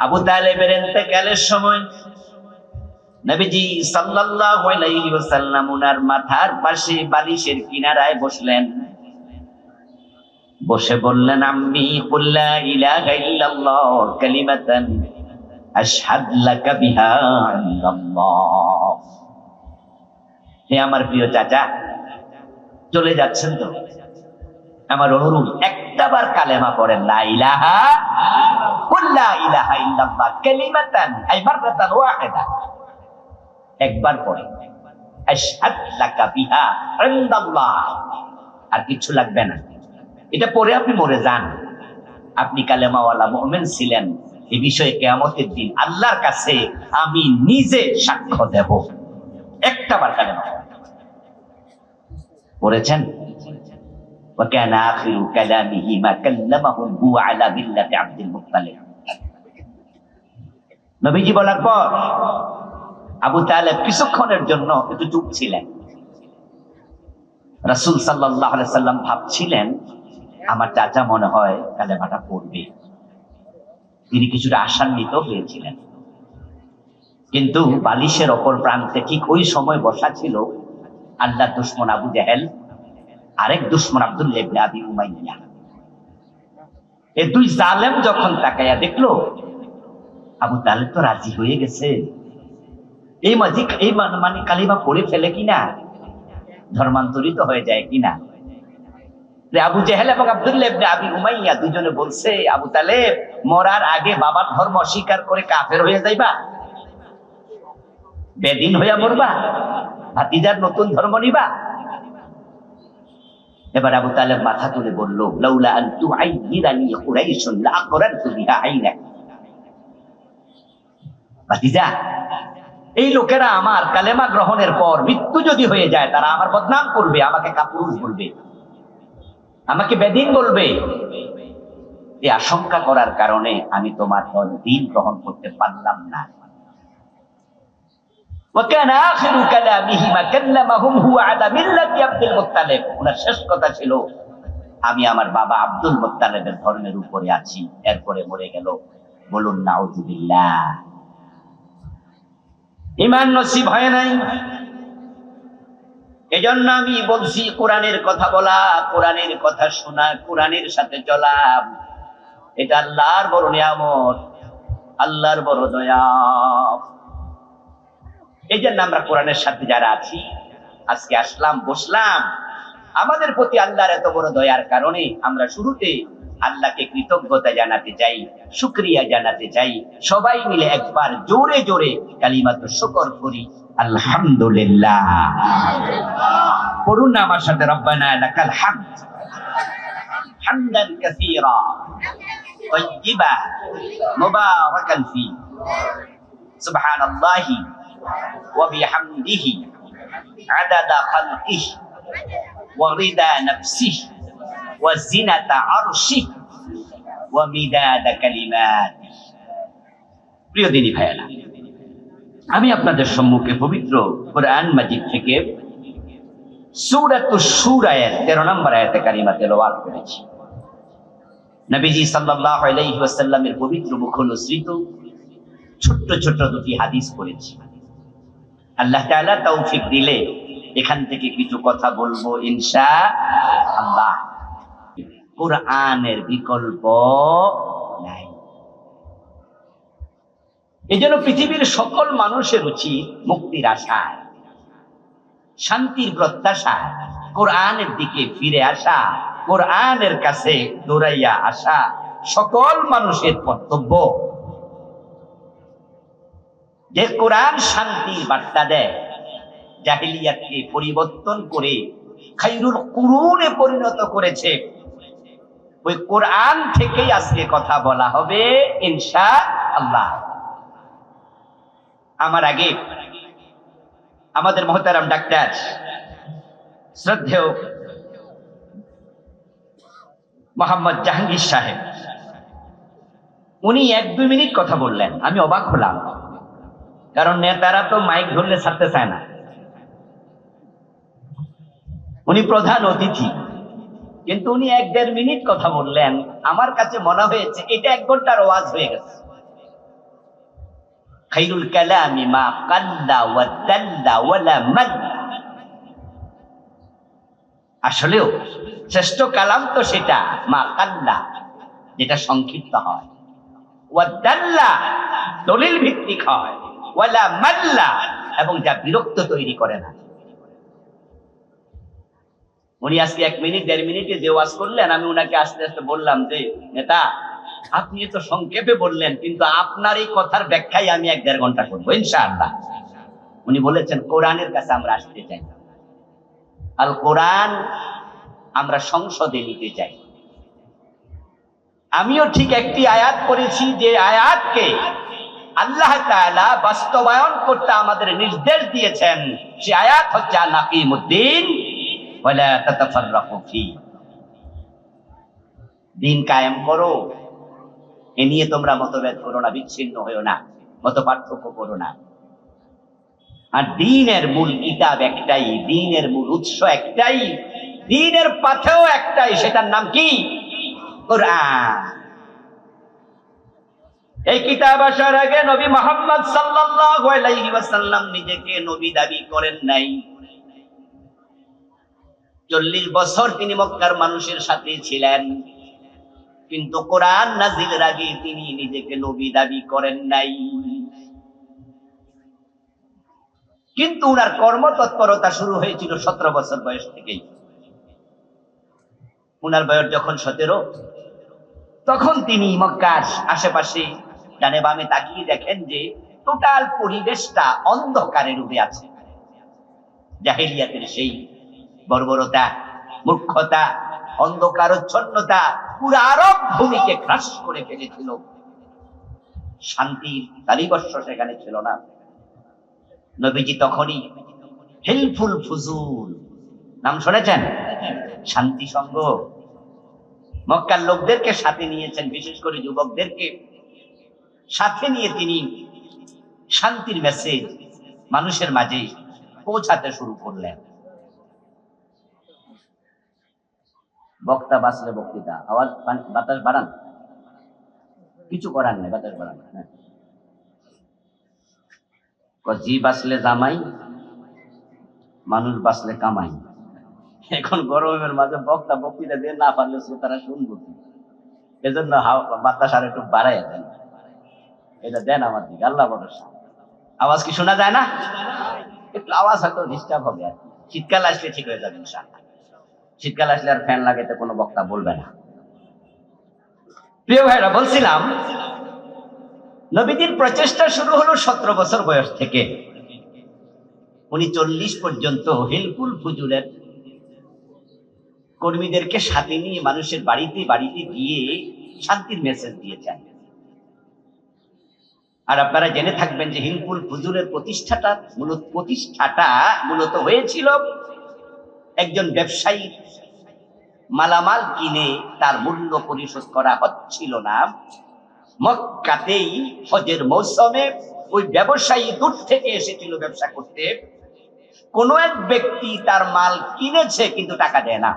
আবু তালেবের ইন্তেকালের সময় নবীজি সাল্লাল্লাহু আলাইহি ওয়াসাল্লাম উনার মাথার পাশে বালিশের কিনারায় বসলেন। বসে বললেন, আম্মি কুল লা ইলাহা ইল্লাল্লাহ কালিমাতান আশহাদু লাকা বিহা ইনদাল্লাহ। হে আমার প্রিয় চাচা, চলে যাচ্ছেন তো, আমার অনুরোধ একটাবার কালেমা পড়েন, লা ইলাহা কুল লা ইলাহা ইল্লাল্লাহ কালিমাতান আই মাররাতান ওয়াহিদা। একবার পড়ে, আশহাদু লাকা বিহা ইনদাল্লাহ, আর কিছু লাগবে না। এটা পড়ে আপনি মরে যান, আপনি কালেমাওয়ালা মুমিন ছিলেন। এই বিষয়ে কিয়ামতের দিন আল্লাহর কাছে আমি নিজে সাক্ষ্য দেব। একটাবার কালেমা পড়েছেন। وكان آخر كلامه ما كلمهم هو على ملة عبد المطلب। নবীজি বলার পর আবু তালেব কিছুক্ষণের জন্য একটু চুপ ছিলেন। রাসূল সাল্লাল্লাহু আলাইহি সাল্লাম ভাবছিলেন, আমার চাচা মনে হয় কালেমাটা পড়বে। তিনি কিছুটা আশান্বিত হয়েছিলেন। কিন্তু বালিশের অপর প্রান্তে ঠিক ওই সময় বসা ছিল আল্লাহর দুশমন আবু জেহেল, আরেক দুশমন আব্দুল্লাহ ইবনে আবি উমাইয়া। এই দুই জালেম যখন তাকায়া দেখলো আবু তালেব তো রাজি হয়ে গেছে, এই মানে কালিমা পড়ে ফেলে কিনা, ধর্মান্তরিত হয়ে যায় কিনা। আবু জেহেল এবং আব্দুল্লাহ ইবনে আবি উমাইয়া দুজনে বলছে, আবু তালেব, মরার আগে বাবার ধর্ম অস্বীকার করে কাফের হয়ে যাইবা, বেদিন হইয়া মরবা, ভাতিজার নতুন ধর্ম নিবা। এবার আবু তালেব মাথা তুলে বলল, লাউলা আন তুআইয়িরানি কুরাইশুন লাআকরাতু বিহা আইনাক। ভাতিজা, এই লোকেরা আমার কালেমা গ্রহণের পর মৃত্যু যদি হয়ে যায়, তারা আমার বদনাম করবে, আমাকে কাপুরুষ বলবে, আমাকে বেদিন বলবে। এই আশঙ্কা করার কারণে আমি তোমার দিন গ্রহণ করতে পারলাম না। وكان آخر كلامه ما كلمهم هو على ملة عبد المطلب। ওনার শেষ কথা ছিল, আমি আমার বাবা আব্দুল মুত্তালিবের ধর্মের উপরে আছি। এরপরে মরে গেল। বলুন নাউযুবিল্লাহ। ঈমান নসিব হয় নাই। এজন্য আমি বলছি, কোরআনের কথা বলা, কোরআনের কথা শোনা, কোরআনের সাথে চলা, এটা আল্লাহর বড় নিয়ামত, আল্লাহর বড় দয়া। এই জন্য আমরা কোরআনের সাথে যারা আছি, আজকে আসলাম, বসলাম, আমাদের প্রতি আল্লাহর এত বড় দয়ার কারণে আমরা শুরুতে আল্লাহকে কৃতজ্ঞতা জানাতে চাই, শুকরিয়া জানাতে চাই। সবাই মিলে একবার জোরে জোরে কালিমাতু শুকর করি, আলহামদুলিল্লাহ। পড়ুন না আমার সাথে, রব্বানা লাকাল হামদ হামদান কাসীরা তাইয়্যিবা মুবারাকান ফি সুবহানাল্লাহি ওয়া বিহামদিহি আদাদা খালকিহি ওয়া রিদা নাফসিহি ওয়া জিনাতা আরশিহি ওয়া মিদাদা কালিমাতিহি। প্রিয় দিনী ভাইয়েরা, আমি আপনাদের সম্মুখে পবিত্র কোরআন মাজিদ থেকে সূরাতুশ শূরা-এর 13 নম্বর আয়াতে কারিমা তেলাওয়াত করেছি। নবীজি সাল্লাল্লাহু আলাইহি ওয়াসাল্লামের পবিত্র মুখনিসৃত ছোট্ট ছোট্ট দুটি হাদিস পড়েছি। আল্লাহ তাআলা তৌফিক দিলে এখান থেকে কিছু কথা বলবো ইনশাআল্লাহ। কোরআনের বিকল্প নাই। এজন্য পৃথিবীর সকল মানুষের উচিত মুক্তির আশায়, শান্তির প্রত্যাশায় কোরআনের দিকে ফিরে আসা, কোরআনের কাছে দৌড়াইয়া আসা সকল মানুষের কর্তব্য। যে কোরআন শান্তির বার্তা দেয়, জাহিলিয়াতকে পরিবর্তন করে খায়রুল কুরুনে পরিণত করেছে, ওই কোরআন থেকেই আজকে কথা বলা হবে ইনশাআল্লাহ। আমার আগে আমাদের মহতারাম ডাক্তার শ্রদ্ধেয় মোহাম্মদ জাহাঙ্গীর সাহেব, উনি 1-2 মিনিট কথা বললেন। আমি অবাক হলাম, কারণ নেতারা তো মাইক ধরলে ছাড়তে চায় না। উনি প্রধান অতিথি, কিন্তু উনি 1-1.5 মিনিট কথা বললেন। আমার কাছে মনে হয়েছে এটা 1 ঘন্টার ওয়াজ হয়ে গেছে। খাইরুল কালামি মা কাল্লা ওয়া দাল্লা ওয়ালা মাদ। আসলেও শ্রেষ্ঠ কালাম তো সেটা মা কাল্লা, যেটা সংক্ষিপ্ত হয়, ওয়া দাল্লা দলিল ভিত্তিক হয়, ওয়ালা মাল্লা এবং যা বিরক্ত তৈরি করে না। উনি আজকে 1 মিনিট 1.5 মিনিটে যে ওয়াজ করলেন, আমি উনাকে আস্তে আস্তে বললাম যে নেতা, আপনি তো সংক্ষেপে বললেন, কিন্তু আপনার এই কথার ব্যাখ্যাই আমি 1-1.5 ঘন্টা করবো ইনশাআল্লাহ। উনি বলেছেন কোরআনের কাছে আমরা আসতে চাই, আল কোরআন আমরা সংসদে নিতে চাই। আমিও ঠিক একটি আয়াত পড়েছি, যে আয়াতকে আল্লাহ তাআলা বাস্তবায়ন করতে আমাদের নির্দেশ দিয়েছেন। সে আয়াত হচ্ছে আনাকিমুদ্দিন ওয়ালা তাতাফাররাকু ফি। দিন কায়েম করো, এ নিয়ে তোমরা মতভেদ করো না, বিচ্ছিন্ন হয়েও না, মত পার্থক্য করো না। আর দ্বীনের মূল কিতাব একটাই, দ্বীনের মূল উৎস একটাই, দ্বীনের পাথেও একটাই, সেটার নাম কি? কোরআন। এই কিতাব আসার আগে নবী মুহাম্মদ সাল্লাল্লাহু আলাইহি ওয়াসাল্লাম নিজেকে নবী দাবি করেন নাই। 40 বছর তিনি মক্কার মানুষের সাথে ছিলেন, কিন্তু কোরআন নাজিলের আগে তিনি নিজেকে নবী দাবি করেন নাই। কিন্তু উনার কর্মতৎপরতা শুরু হয়েছিল 17 বছর বয়স থেকেই। উনার বয়স যখন 17, তখন তিনি মক্কার আশেপাশে ডানে বামে তাকিয়ে দেখেন যে টোটাল পরিবেশটা অন্ধকারে ডুবে আছে। জাহেলিয়াতের সেই বর্বরতা, মূর্খতা, অন্ধকারচ্ছন্নতা পুরো আরব ভূমিকে গ্রাস করে ফেলেছিল। শান্তির তালিবর্ষ সেখানে ছিল না। নবীজি তখনই হিলফুল ফুজুল নাম শুনেছেন? শান্তি সংঘ। মক্কার লোকদেরকে সাথে নিয়েছেন, বিশেষ করে যুবকদেরকে সাথে নিয়ে তিনি শান্তির মেসেজ মানুষের মাঝে পৌঁছাতে শুরু করলেন। বক্তা বাঁচলে বক্তৃতা, আওয়াজ বাতাস বাড়ান, কিছু করার নেই, বাতাস বাড়ান। জি বাঁচলে জামাই, মানুষ বাঁচলে কামাই। এখন গরমের মাঝে বক্তা বক্তৃতা দিয়ে না পারলে শ্রোতারা শুনবো কি? এজন্য বাতাস আর একটু বাড়াই দেন, এটা দেন আমার দিকে, আল্লাহ ভরসা। আওয়াজ কি শোনা যায় না? একটু আওয়াজ হয়তো ডিস্টার্ব হবে আর কি। শীতকাল আসলে ঠিক হয়ে যাবে ইনশাআল্লাহ। শীতকাল আসলে আর ফ্যান লাগাইতে কোনো বক্তা বলবে না। প্রিয় ভাইরা, বলছিলাম নবীজির প্রচেষ্টা শুরু হলো 17 বছর বয়স থেকে। উনি 40 পর্যন্ত হিলফুল ফুজুলের কর্মীদেরকে সাথে নিয়ে মানুষের বাড়িতে বাড়িতে গিয়ে শান্তির মেসেজ দিয়েছেন। আর আপনারা জেনে থাকবেন যে হিলফুল ফুজুলের প্রতিষ্ঠাটা মূলত হয়েছিল একজন ব্যবসায়ী মালামাল কিনে তার মূল্য পরিশোধ করা হচ্ছিল না। মক্কাতেই হজের মৌসুমে ওই ব্যবসায়ী দূর থেকে এসেছিল ব্যবসা করতে। কোন এক ব্যক্তি তার মাল কিনেছে কিন্তু টাকা দেয় না।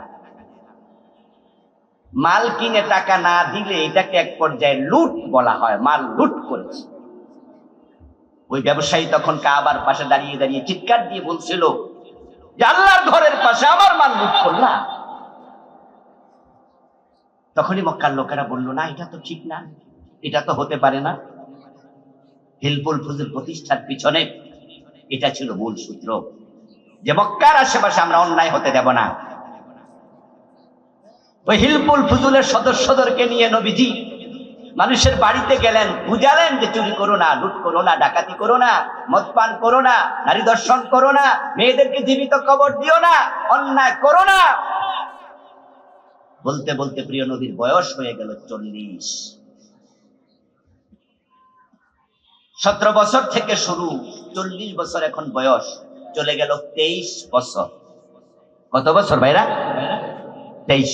মাল কিনে টাকা না দিলে এটাকে এক পর্যায়ে লুট বলা হয়, মাল লুট করেছে। ওই ব্যবসায়ী তখন কাবার পাশে দাঁড়িয়ে দাঁড়িয়ে চিৎকার দিয়ে বলছিল যে আল্লাহর ঘরের পাশে আমার মাল লুট করলা। তখনই মক্কার লোকেরা বলল, না এটা তো ঠিক না, এটা তো হতে পারে না। হিলফুল ফুজুল প্রতিষ্ঠার পিছনে এটা ছিল মূল সূত্র, যে মক্কার আশেপাশে আমরা অন্যায় হতে দেব না। ওই হিলফুল ফুজুলের সদস্যদেরকে নিয়ে নবীজি মানুষের বাড়িতে গেলেন, বুঝালেন যে চুরি করো না, লুট করো না, ডাকাতি করো না, মদ পান করো না, নারী দর্শন করো না, মেয়েদেরকে জীবিত কবর দিও না, অন্যায় করো না। বলতে বলতে প্রিয় নবীর বয়স হয়ে গেল 40। 17 বছর থেকে শুরু, 40 বছর এখন বয়স, চলে গেল 23 বছর। কত বছর ভাইরা? 23।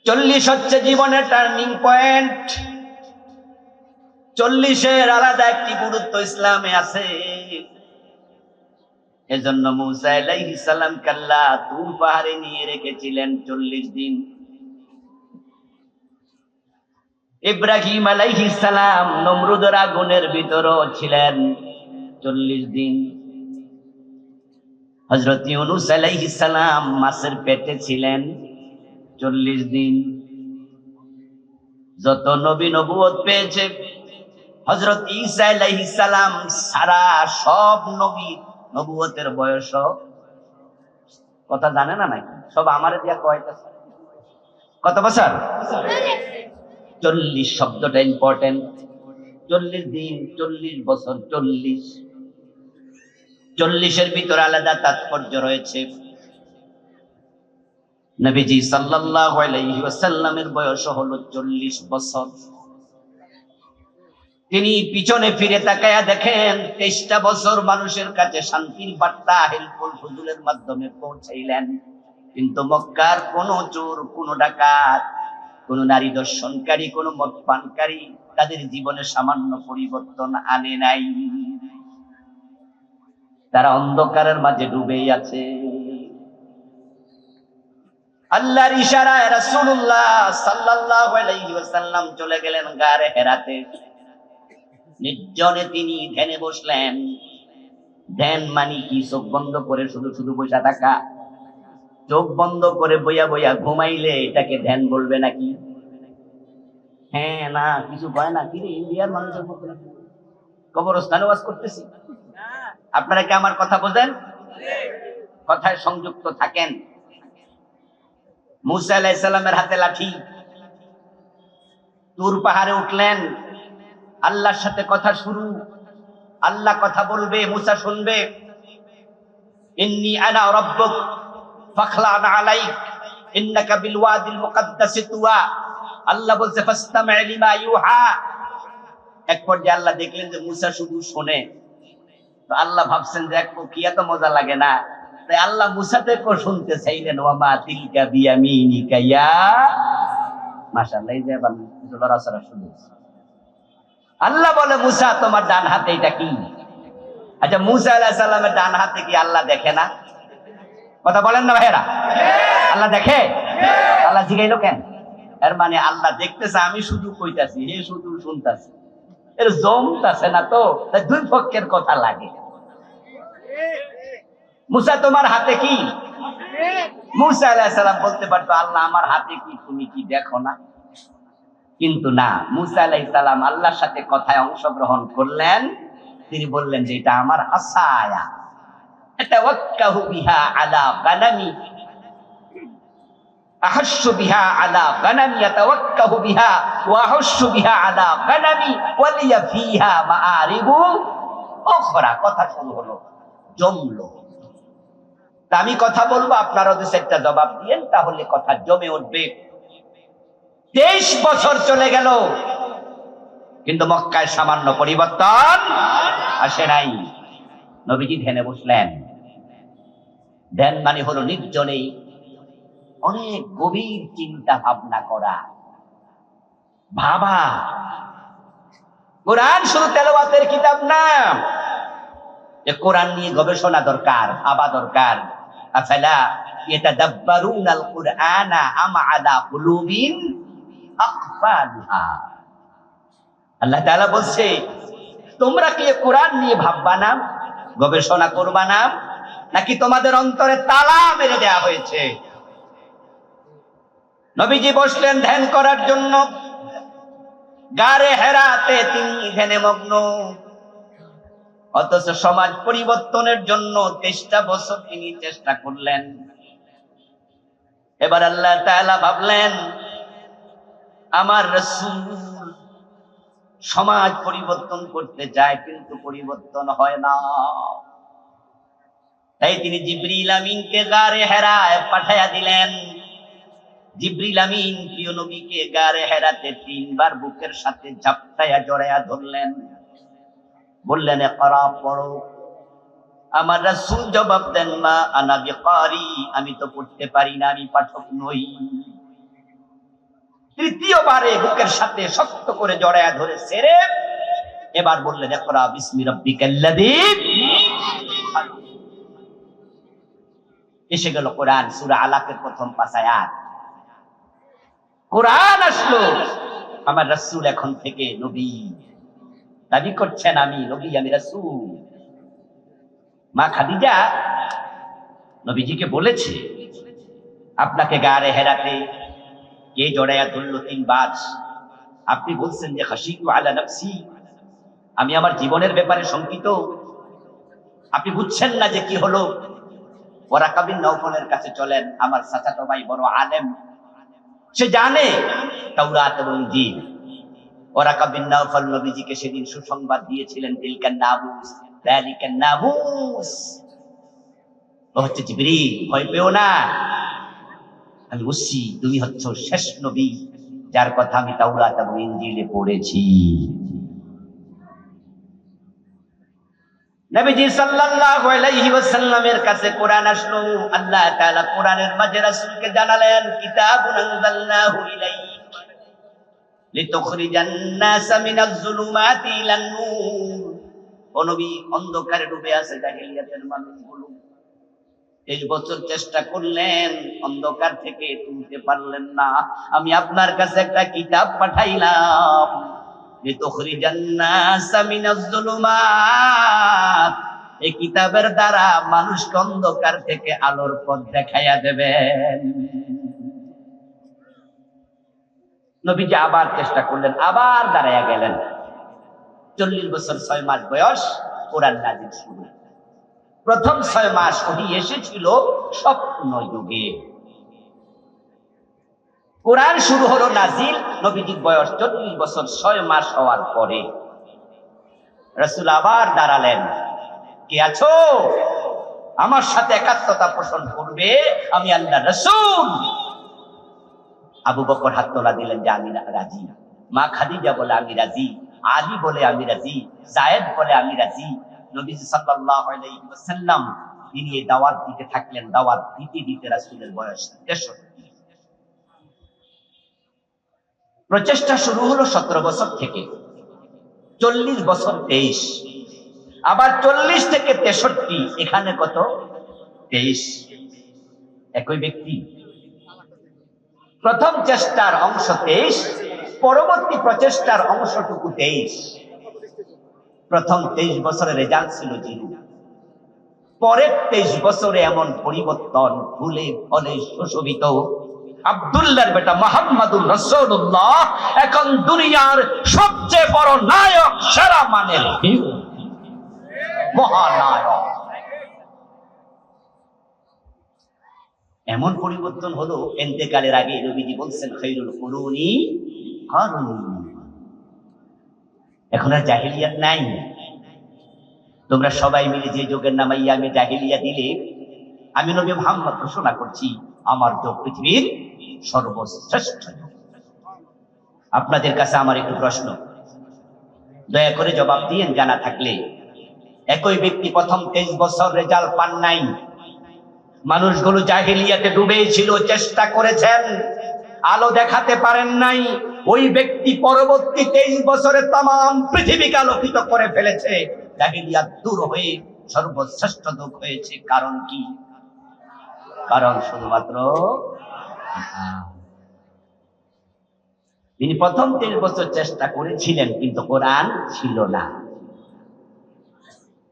40 হচ্ছে জীবনের টার্নিং পয়েন্ট। 40-এর আলাদা একটি গুরুত্ব ইসলামে আছে। এজন্য মুসা আলাইহিস সালাম কাল্লা তুর পাহাড়ে নিয়ে রেখেছিলেন 40 দিন। ইব্রাহিম আলাইহিস সালাম নমরুদের আগুনের ভিতরও ছিলেন 40 দিন। হযরত ইউনূস আলাইহিস সালাম মাছের পেটে ছিলেন 40 দিন। যত নবী নবুয়ত পেয়েছে হযরত ঈসা আলাইহিস সালাম সারা সব নবী নবুয়তের বয়স কথা জানে না নাকি? সব আমারে দিয়া কয়তাছে কত বছর? 40 শব্দটা ইম্পর্টেন্ট। 40 দিন, 40 বছর, 40 ভিতরে আলাদা তাৎপর্য রয়েছে। নবীজি সাল্লাল্লাহু আলাইহি ওয়াসাল্লামের বয়স হলো 40 বছর। তিনি পিছনে ফিরে তাকায়া দেখেন 23টা বছর মানুষের কাছে শান্তির বার্তা হেল্পফুল ফুজুলের মাধ্যমে পৌঁছাইলেন, কিন্তু মক্কার কোন চোর, কোন ডাকাত, কোন নারী দর্শনকারী, কোন মদ পানকারী তাদের জীবনে সামান্য পরিবর্তন আনে নাই। তারা অন্ধকারের মাঝে ডুবেই আছে। আল্লাহর ইশারায় রাসূলুল্লাহ সাল্লাল্লাহু আলাইহি ওয়াসাল্লাম চলে গেলেন গারে হেরাতে। নির্জনে তিনি ধ্যানে বসলেন। ধ্যান মানে কি? চোখ বন্ধ করে শুধু শুধু বসে থাকা। চোখ বন্ধ করে বইয়া বইয়া ঘুমাইলে এটাকে ধ্যান বলবে নাকি? হ্যাঁ না কিছু কয় না। কি রে, ইন্ডিয়ার মানুষের মতো নাকি? কবরস্থানে ওয়াজ করতেছি, আপনারা কি আমার কথা বোঝেন? কথায় সংযুক্ত থাকেন। মূসা আলাইহিস সালামের হাতে লাঠি, তুর পাহাড়ে উঠলেন, আল্লাহর সাথে কথা শুরু। আল্লাহ কথা বলবে, মূসা শুনবে। ইন্নী আনা রাব্বুক ফাখলা'ন আলাইক ইন্নাকা বিল ওয়াদিল মুকাদ্দাসি তুওয়া। আল্লাহ বলছে ফাসতামি' লিমা ইউহা। এক পর্যায়ে আল্লাহ দেখলেন যে মূসা শুধু শোনে, তো আল্লাহ ভাবছেন যে এক কি এত মজা লাগে না, তাই আল্লাহ মূসাতেও শুনতে চাইলেন। ওয়া মা তিলকা বিয়ামিনিকা ইয়া। মাশাআল্লাহ, এই যে বান্দা লড়াচড়া শুরু। আল্লাহ বলে মূসা তোমার ডান হাতে এটা কি? আচ্ছা, মূসা আলাইহিস সালামের ডান হাতে কি আল্লাহ দেখে না? কথা বলেন না ভাইরা? আল্লাহ দেখে? আল্লাহ জিগাইলো কেন? এর মানে আল্লাহ দেখতেছে, আমি শুধু কইতাছি, হে শুধু শুনতাছে। এর জমতাছে না তো, তাই দুই পক্ষের কথা লাগে। মূসা তোমার হাতে কি? মূসা আলাইহিস সালাম বলতে পারতো আল্লাহ আমার হাতে কি, তুমি কি দেখো না? কিন্তু না, মূসা আলাইহিস সালাম আল্লাহর সাথে কথায় অংশগ্রহণ করলেন। তিনি বললেন যে এটা আমার আসায়া, আতাওয়াক্কাহু বিহা আলা গানামি, আহাসসু বিহা আলা গানামি, আতাওয়াক্কাহু বিহা ওয়া আহাসসু বিহা আলা গানামি ওয়া লিয়া ফিহা মাআরিবু উখরা। কথা শুরু হলো, জমলো। তা আমি কথা বলবো, আপনারা যদি একটা জবাব দিয়েন তাহলে কথা জমে উঠবে। 23 বছর চলে গেল, কিন্তু মক্কায় সামান্য পরিবর্তন আসে নাই। নবীজি ধ্যানে বসলেন। ধ্যান মানে হলো নির্জনে অনেক গভীর চিন্তা ভাবনা করা, ভাবা। কোরআন শুধু তেলাওয়াতের কিতাব না, যে কোরআন নিয়ে গবেষণা দরকার, ভাবা দরকার। আফালা ইয়াতাদাব্বারুনাল কুরআনা আম আলা কুলুবিন আকফালুহা। আল্লাহ তাআলা বলছে তোমরা কি কোরআন নিয়ে ভাববা না, গবেষণা করবা না, নাকি তোমাদের অন্তরে তালা মেরে দেয়া হয়েছে? নবীজি বসলেন ধ্যান করার জন্য। গারে হেরাতে তিনি ধ্যানে মগ্ন। অথচ সমাজ পরিবর্তনের জন্য 23টা বছর তিনি চেষ্টা করলেন। এবার আল্লাহ তাআলা ভাবলেন আমার রাসূল সমাজ পরিবর্তন করতে চায়, কিন্তু পরিবর্তন হয় না। তাই তিনি জিবরিল আমিনকে গারে হেরায় পাঠায়া দিলেন। জিবরিল আমিন প্রিয় নবীকে গারে হেরাতে 3 বার বুকের সাথে ঝাপটায়া জড়ায়া ধরলেন, বললেন ইকরা, পড়ো। আমার রাসূল জবাব দেন মা আনা বিকারি, আমি তো পড়তে পারি না, আমি পাঠক নই। 3য়বারে বুকের সাথে শক্ত করে জড়ায়া ধরে ছেড়ে এবার বললেন ইকরা বিসমি রাব্বিকাল্লাযী। এসে গেল কোরআন, সূরা আলাকের প্রথম 5 আয়াত। কোরআন আসলো। আমার রাসূল এখন থেকে নবী, দাবি করছেন আমি নবী, আমি রাসূল। মা খাদিজা নবীজিকে বলেছে, আপনাকে গারে হেরাতে কে জড়াইয়া ধরল 3 বার, আপনি বলছেন যে খাশিতু আলা নাফসি, আমি আমার জীবনের ব্যাপারে শঙ্কিত। আপনি বুঝছেন না যে কি হলো? ওয়ারাকা বিন নওফলের কাছে চলেন, আমার চাচাতো ভাই বড় আলেম, সে জানে তাওরাত এবং ইনজিল। ওয়ারাকা বিন নওফল নবীজিকে সেদিন সুসংবাদ দিয়েছিলেন, তিলকান নামুস, যালিকান নামুস, ও হচ্ছে জিবরিল, ভয় পেও না, আমি বুঝছি তুমি হচ্ছে শেষ নবী যার কথা আমি তাওরাত এবং ইনজিলে পড়েছি। নবীজি সাল্লাল্লাহু আলাইহি ওয়াসাল্লামের কাছে কোরআন আসলো। আল্লাহ তাআলা কোরআনের মাঝে রাসূলকে জানালেন, কিতাবুন আনজালনাহু ইলাইক লিতুখরিজান নাসা মিনাজ যুলুমাতি ইলান নূর। ও নবী, অন্ধকারে ডুবে আছে জাহেলিয়াতের মানুষগুলো, 23 বছর চেষ্টা করলেন, অন্ধকার থেকে তুলতে পারলেন না। আমি আপনার কাছে একটা কিতাব পাঠাইলাম, লিতুখরিজান নাসা মিনাজ যুলুমাত, এই কিতাবের দ্বারা মানুষকে অন্ধকার থেকে আলোর পথ দেখাইয়া দেবেন। নবীজি আবার চেষ্টা করলেন, আবার দাঁড়াইয়া গেলেন। 40 বছর 6 মাস বয়স, কোরআন নাযিল শুরু। প্রথম 6 মাস ওহি এসেছিল স্বপ্ন যুগে। কোরআন শুরু হলো নাজিল নবীজির বয়স 40 বছর 6 মাস হওয়ার পরে। রাসূল আবার দাঁড়ালেন, কে আছো? আমার সাথে একাত্মতা পোষণ করবে, আমি আল্লাহর রাসূল। আবু বকর হাত তোলা দিলেন যে আমি রাজি। মা খাদিজা বলে আমি রাজি, আলী বলে আমি রাজি, যায়েদ বলে আমি রাজি। নবীজি সাল্লাল্লাহু আলাইহি ওয়াসাল্লাম তিনি এই দাওয়াত দিতে থাকলেন। দাওয়াত দিতে দিতে রাসূলের বয়স 63। প্রচেষ্টা শুরু হলো 17 বছর থেকে, 40 বছর 23, আবার 40 থেকে 63, এখানে কত? 23। একই ব্যক্তি। প্রথম চেষ্টার অংশ 23, পরবর্তী প্রচেষ্টার অংশটুকু 23। প্রথম 23 বছরের রেজাল্ট ছিল 0। পরের 23 বছরে এমন পরিবর্তন, ফুলে ফলে সুশোভিত। আব্দুল্লাহর বেটা মুহাম্মদুর রাসূলুল্লাহ এখন দুনিয়ার সবচেয়ে বড় নায়ক, সেরা মানের হিরো, মহানায়ক। এমন পরিবর্তন হলো, ইন্তেকালের আগে নবীজি বলছেন, খায়রুল কুরুনি কারুনি। এখন আর জাহেলিয়াত নাই। তোমরা সবাই মিলে যে যুগের নাম আইয়ামে জাহেলিয়া দিলে, আমি নবী মুহাম্মদ ঘোষণা করছি আমার যুগ পৃথিবীর সর্বশ্রেষ্ঠ যুগ। আপনাদের কাছে আমার একটু প্রশ্ন, দয়া করে জবাব দিয়েন জানা থাকলে। একই ব্যক্তি প্রথম 23 বছর রেজাল্ট পান নাই, মানুষগুলো জাহেলিয়াতে ডুবে ছিল, চেষ্টা করেছেন, আলো দেখাতে পারেন নাই। ওই ব্যক্তি পরবর্তী 23 বছরে তামাম পৃথিবীকে আলোকিত করে ফেলেছে। জাহেলিয়াত দূর হয়ে সর্বশ্রেষ্ঠ যুগ হয়েছে। কারণ কি? কারণ শুধুমাত্র তিনি প্রথম 23 বছর চেষ্টা করেছিলেন, কিন্তু কোরআন ছিল না।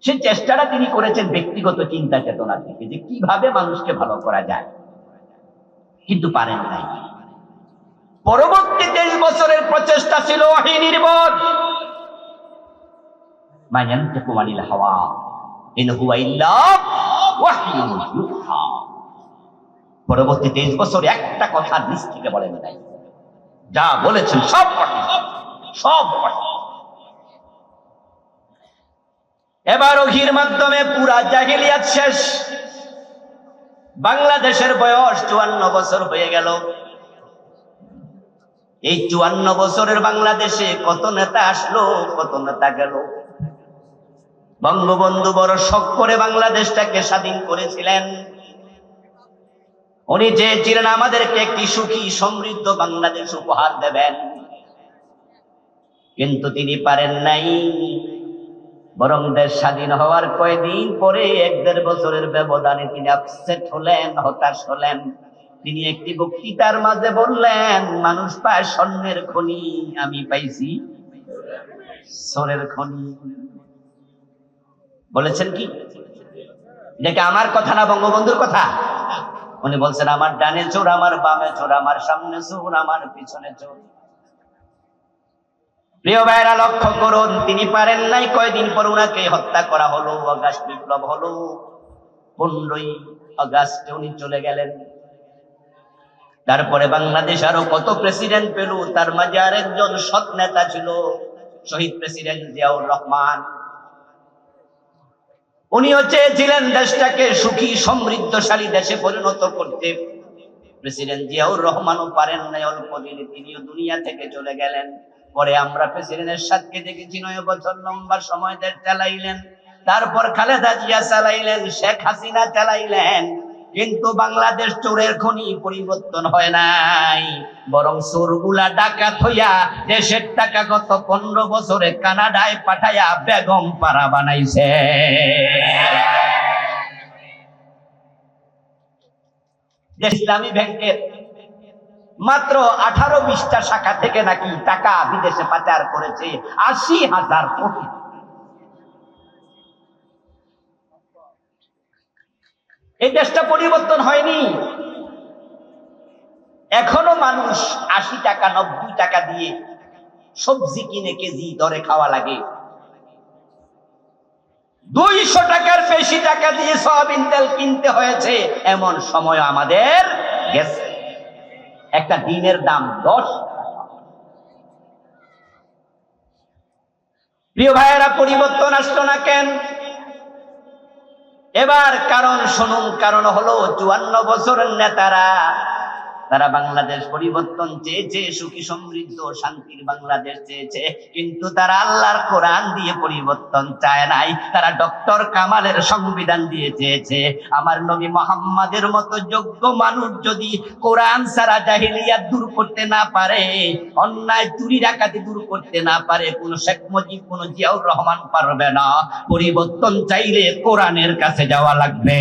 সেই চেষ্টাটা তিনি করেছেন ব্যক্তিগত চিন্তা চেতনা থেকে, যে কিভাবে মানুষকে ভালো করা যায়, কিন্তু পারেন নাই। পরবর্তী 23 বছরের প্রচেষ্টা ছিল ওহী নির্ভর। মা ইয়ানতিকু আনিল হাওয়া ইন হুয়া ইল্লা ওয়াহয়ুন ইউহা। পরবর্তী 23 বছর একটা কথা নিজ থেকে বলেন নাই, যা বলেছেন সব সব। এবার ওহীর মাধ্যমে পুরা জাহেলিয়াত শেষ। বাংলাদেশের বয়স 54 বছর হয়ে গেল। এই 54 বছরের বাংলাদেশে কত নেতা আসলো, কত নেতা গেল। বঙ্গবন্ধু বড় শখ করে বাংলাদেশটাকে স্বাধীন করেছিলেন। উনি চেয়েছিলেন আমাদেরকে একটি সুখী সমৃদ্ধ বাংলাদেশ উপহার দেবেন, কিন্তু তিনি পারেন নাই। বরং দেশ স্বাধীন হওয়ার কয়েকদিন পরে 1-1.5 বছরের ব্যবধানে তিনি আপসেট হলেন, হতাশ হলেন। তিনি একটি বক্তৃতার মাঝে বললেন, মানুষ পায় স্বর্ণের খনি, আমি পাইছি সোরের খনি। বলেছেন কি? এটা আমার কথা না বঙ্গবন্ধুর কথা? উনি বলছেন, আমার ডানে চোর, আমার বামে চোর, আমার সামনে চোর, আমার পিছনে চোর। প্রিয় ভাইরা, লক্ষ্য করুন, তিনি পারেন নাই। কয়দিন পর উনাকে হত্যা করা হলো, অগাস্ট বিপ্লব হলো। 15ই আগস্টে উনি চলে গেলেন। তারপরে বাংলাদেশ আরো কত প্রেসিডেন্ট পেল, তার মাঝে আরেকজন সৎ নেতা ছিল, শহীদ প্রেসিডেন্ট জিয়াউর রহমান। উনিও চেয়েছিলেন দেশটাকে সুখী সমৃদ্ধশালী দেশে পরিণত করতে। প্রেসিডেন্ট জিয়াউর রহমানও পারেন নাই, অল্প দিনে তিনিও দুনিয়া থেকে চলে গেলেন। পরে আমরা প্রেসিডেন্টের সাথে দেখেছি 9 বছর লম্বা সময় দেশ চালাইলেন। তারপর খালেদা জিয়া চালাইলেন, শেখ হাসিনা চালাইলেন। কিন্তু বাংলাদেশ চোরের খনি পরিবর্তন হয় নাই, বরং চোরগুলা ডাকাত হইয়া দেশের টাকা গত 15 বছরে কানাডায় পাঠাইয়া বেগম পাড়া বানাইছে। ইসলামী ব্যাংকের মাত্র 18-20টা শাখা থেকে নাকি টাকা বিদেশে পাচার করেছে 80,000 কোটি। এই দেশটা পরিবর্তন হয়নি। এখনো মানুষ 80 টাকা 90 টাকা দিয়ে সবজি কিনে কেজি দরে খাওয়া লাগে। 200 টাকার বেশি টাকা দিয়ে সয়াবিন তেল কিনতে হয়েছে, এমন সময় আমাদের গেছে। একটা ডিমের দাম 10 টাকা। প্রিয় ভাইয়েরা, পরিবর্তন আসলো না কেন? এবার কারণ শুনুন, কারণ হলো 54 বছরের নেতারা, তারা বাংলাদেশ পরিবর্তন চেয়েছে, সুখী সমৃদ্ধ শান্তির বাংলাদেশ চেয়েছে, কিন্তু তারা আল্লাহর কোরআন দিয়ে পরিবর্তন চায় নাই। তারা ডক্টর কামালের সংবিধান দিয়ে চেয়েছে। আমার নবী মুহাম্মাদের মতো যোগ্য মানুষ যদি কোরআন ছাড়া জাহেলিয়াত দূর করতে না পারে, অন্যায় চুরি ডাকাতি দূর করতে না পারে, কোন শেখ মুজিব, কোন জিয়াউর রহমান পারবে না। পরিবর্তন চাইলে কোরআনের কাছে যাওয়া লাগবে।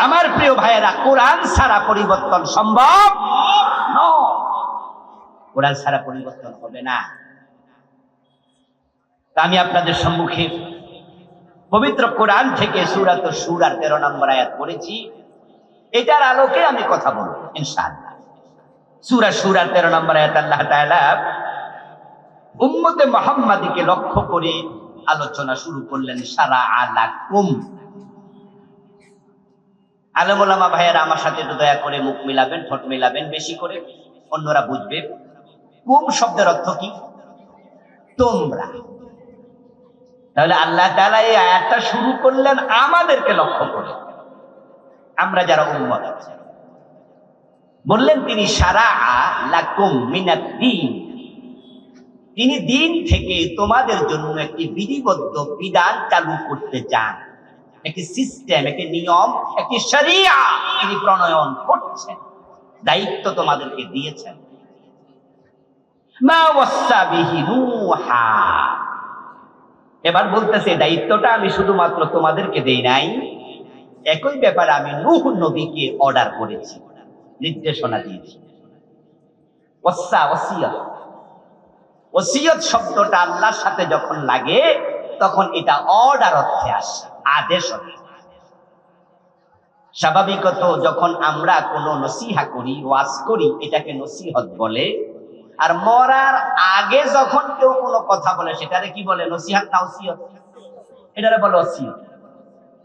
আমার প্রিয় ভাইয়েরা, কোরআন ছাড়া পরিবর্তন সম্ভব নয়। কোরআন ছাড়া পরিবর্তন হবে না। আমি আপনাদের সম্মুখে পবিত্র কোরআন থেকে সূরা শুরার 13 নম্বর আয়াত পড়েছি। এটার আলোকে আমি কথা বলবো ইনশাআল্লাহ। সূরা শুরার 13 নম্বর আয়াত আল্লাহ তাআলা উম্মতে মুহাম্মাদীকে লক্ষ্য করে আলোচনা শুরু করলেন। শারা আলাকুম। আলেম ওলামা ভাইয়েরা আমার সাথে একটু দয়া করে মুখ মিলাবেন, ঠোঁট মিলাবেন বেশি করে, অন্যরা বুঝবে। কুম শব্দের অর্থ কি? তোমরা। তাহলে আল্লাহ তাআলা এই আয়াতটা শুরু করলেন আমাদেরকে লক্ষ্য করে, আমরা যারা উম্মত আছি। বললেন তিনি শারা লাকুম মিনাদ-দীন, তিনি দিন থেকে তোমাদের জন্য একটি বিধিবদ্ধ বিধান চালু করতে চান। একটি সিস্টেম, একটি নিয়ম, একটি শরিয়া তিনি প্রণয়ন করছেন, দায়িত্ব তোমাদেরকে দিয়েছেন। মা ওয়াসা বিহি নূহা, এবার বলতেছে দায়িত্বটা আমি শুধুমাত্র তোমাদেরকে দেই নাই, একই ব্যাপারে আমি নূহ নবীকে অর্ডার করেছি, নির্দেশনা দিয়েছি। ওয়াসা, ওসিয়ত। ওসিয়ত শব্দটা আল্লাহর সাথে যখন লাগে তখন এটা অর্ডার অর্থে আসে, আদেশ অর্থে। স্বাভাবিকত যখন আমরা কোনো নসিহা করি, ওয়াজ করি, এটাকে নসিহত বলে। আর মরার আগে যখন কেউ কোনো কথা বলে সেটারে কি বলে? নসিহত না ওসিয়ত? এটারে বলে ওসিয়ত।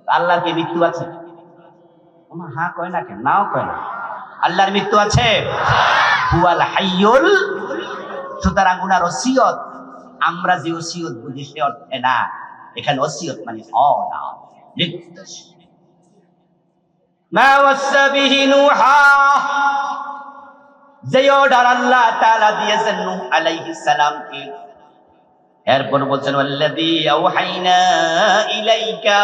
আল্লাহর কি মৃত্যু আছে? হ্যাঁ কয় না কেন? নাও কয় না। আল্লাহর মৃত্যু আছে? হুয়াল হাইয়ুল। সুতরাং উনার ওসিয়ত আমরা যে ওসিয়ত বুঝি সে অর্থে না। এখানে ওসিয়ত মানে অর্ডার, নির্দেশ। মা ওয়াসা বিহি নূহা, যে অর্ডার আল্লাহ তাআলা দিয়েছেন নূহ আলাইহিস সালামকে। এরপর বলছেন ওয়াল্লাযী আওহাইনা ইলাইকা,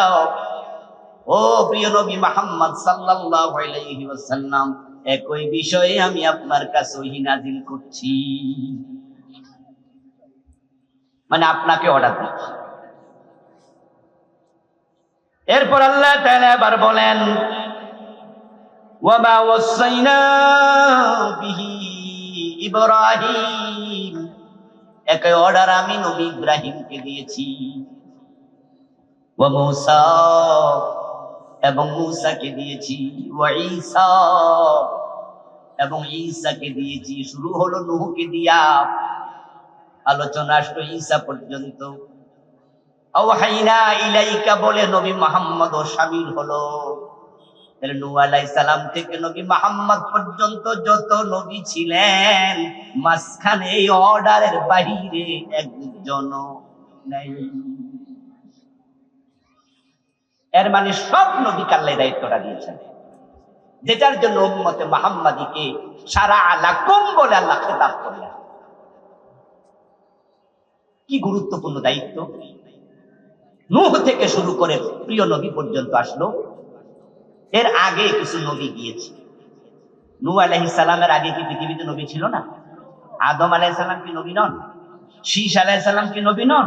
ও প্রিয় নবী মুহাম্মদ সাল্লাল্লাহু আলাইহি ওয়াসাল্লাম, একই বিষয়ে আমি আপনার কাছে ওহী নাযিল করছি, মানে আপনাকে অর্ডার দিচ্ছি। এরপর আল্লাহ তাআলা আবার বলেন, ওয়ামা ওয়াসাইনা বিহি ইব্রাহিম, একই অর্ডার আমি নবী ইব্রাহিমকে দিয়েছি, ওয়া মূসা, এবং মূসাকে দিয়েছি, ওয়া ঈসা, এবং ঈসাকে দিয়েছি। শুরু হলো নূহকে দিয়া, আলোচনা আসলো ঈসা পর্যন্ত। আওহাইনা ইলাইকা বলে নবী মুহাম্মদও শামিল হলো। নূহ আলাইহিস সালাম থেকে নবী মুহাম্মদ পর্যন্ত যত নবী ছিলেন, মাঝখানে এই অর্ডারের বাহিরে একজনও নাই। এর মানে সব নবীকে আল্লাহ দায়িত্বটা দিয়েছেন, যেটার জন্য উম্মতে মুহাম্মাদীকে সারা লাকুম বলে আল্লাহ খেতাব করলেন। কি গুরুত্বপূর্ণ দায়িত্ব! নূহ থেকে শুরু করে প্রিয় নবী পর্যন্ত আসলো। এর আগে কিছু নবী গিয়েছে। নূহ আলাইহিস সালামের আগে কি পৃথিবীতে নবী ছিল না? আদম আলাইহিস সালাম কি নবী নন? শীশ আলাইহিস সালাম কি নবী নন?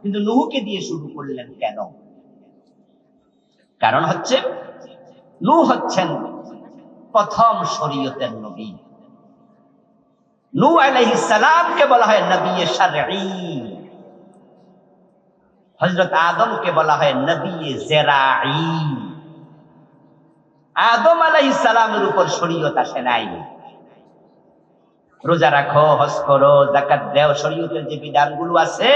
কিন্তু নূহকে দিয়ে শুরু করলেন কেন? কারণ হচ্ছে, নূহ হচ্ছেন প্রথম শরীয়তের নবী। নূহ আলাইহিস সালামকে বলা হয় নবী শারঈ, হযরত আদমকে বলা হয় নবী জেরাঈ। আদম আলাইহিস সালামের উপর শরীয়ত আসে নাই। রোজা রাখো, হজ করো, যাকাত দাও, শরীয়তের যে বিধানগুলো আছে,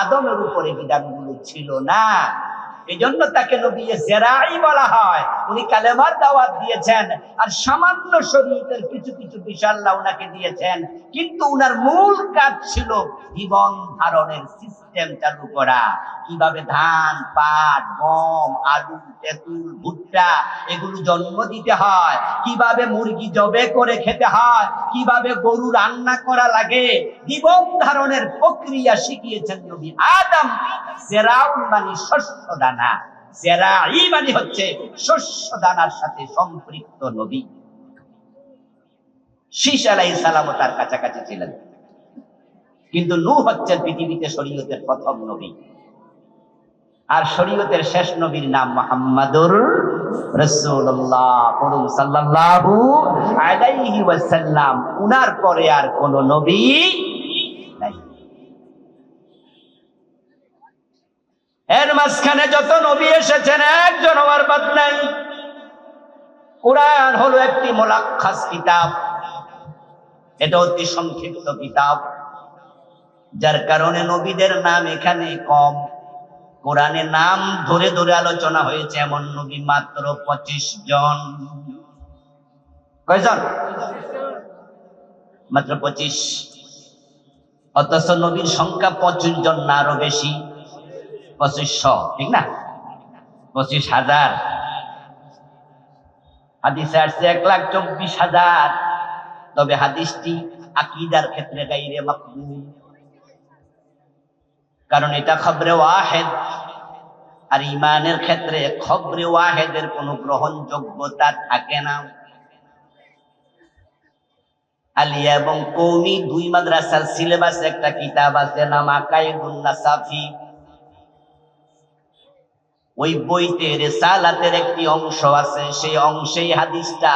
আদমের উপরে বিধানগুলো ছিল না। এজন্য তাকে নবী জেরাঈ বলা হয়। উনি কালেমার দাওয়াত দিয়েছেন, আর সামান্য শরীয়তের কিছু কিছু বিষয় আল্লাহ উনাকে দিয়েছেন, কিন্তু উনার মূল কাজ ছিল জীবন ধারণের সিস্টেম চালু করা। কিভাবে ধান, পাট, গম, আলু, তেঁতুল, ভুট্টা এগুলো জন্ম দিতে হয়, কিভাবে মুরগি জবে করে খেতে হয়, কিভাবে গরু রান্না করা লাগে, জীবন ধারণের প্রক্রিয়া শিখিয়েছেন নবী আদম। জেরাউন মানে শস্য দানা, জেরাঈ মানে হচ্ছে শস্য দানার সাথে সম্পৃক্ত নবী। শীশ আলাইহিস সালাম তার কাছাকাছি ছিলেন, কিন্তু নূহ হচ্ছেন পৃথিবীতে শরীয়তের প্রথম নবী। আর শরীয়তের শেষ নবীর নাম মুহাম্মাদুর রাসূলুল্লাহ, পড়ুন সাল্লাল্লাহু আলাইহি ওয়াসাল্লাম। উনার পরে আর কোন নবী নাই। এর মাঝখানে যত নবী এসেছেন, একজন আমার বাদ নাই। কোরআন হলো একটি মুলাক্কাস কিতাব, এটা অতি সংক্ষিপ্ত কিতাব, যার কারণে নবীদের নাম এখানে কম। কোরআনে নাম ধরে ধরে আলোচনা হয়েছে এমন নবী মাত্র 25 জন। কয়জন? মাত্র 25। অথচ নবীর সংখ্যা 25 জন না আরো বেশি, 2500, ঠিক না? 25,000। হাদিসে আসছে 1,24,000। তবে হাদিসটি আকীদার ক্ষেত্রে গায়রে মাকবুল, কারণ এটা খবরে ওয়াহিদ, আর ঈমানের ক্ষেত্রে খবরে ওয়াহিদের কোনো গ্রহণযোগ্যতা থাকে না। আলিয়া এবং কওমি দুই মাদ্রাসার সিলেবাসে একটা কিতাব আছে নাম আকাইদুন নাসাফি। ওই বইতে রিসালাতের একটি অংশ আছে, সেই অংশেই হাদিসটা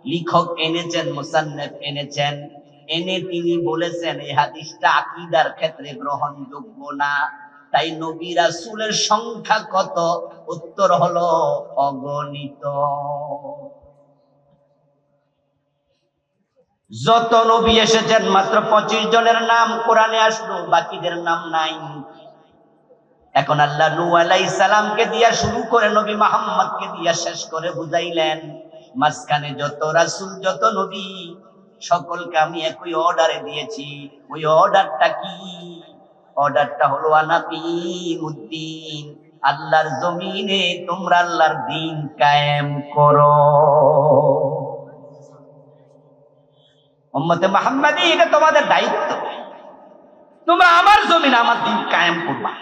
লেখক এনেছেন, মুসান্নিফ এনেছেন। এনে তিনি বলেছেন এই হাদিসটা আকীদার ক্ষেত্রে গ্রহণযোগ্য না। তাই নবী রাসূলের সংখ্যা কত? উত্তর হলো অগণিত। যত নবী এসেছেন মাত্র 25 জনের নাম কোরআনে আসলো, বাকিদের নাম নাই। এখন আল্লাহ নূহ আলাইহিস সালামকে দিয়া শুরু করে নবী মুহাম্মদকে দিয়া শেষ করে বুঝাইলেন, মাঝখানে যত রাসূল, যত নবী, সকলকে আমি একই অর্ডারে দিয়েছি। ওই অর্ডারটা কি? অর্ডারটা হলো আনাকিমুদ্দিন, আল্লাহর জমিনে তোমরা আল্লাহর দ্বীন কায়েম করো। উম্মতে মুহাম্মাদী, এটা তোমাদের দায়িত্ব, তোমরা আমার জমিনে আমার দ্বীন কায়েম করবা।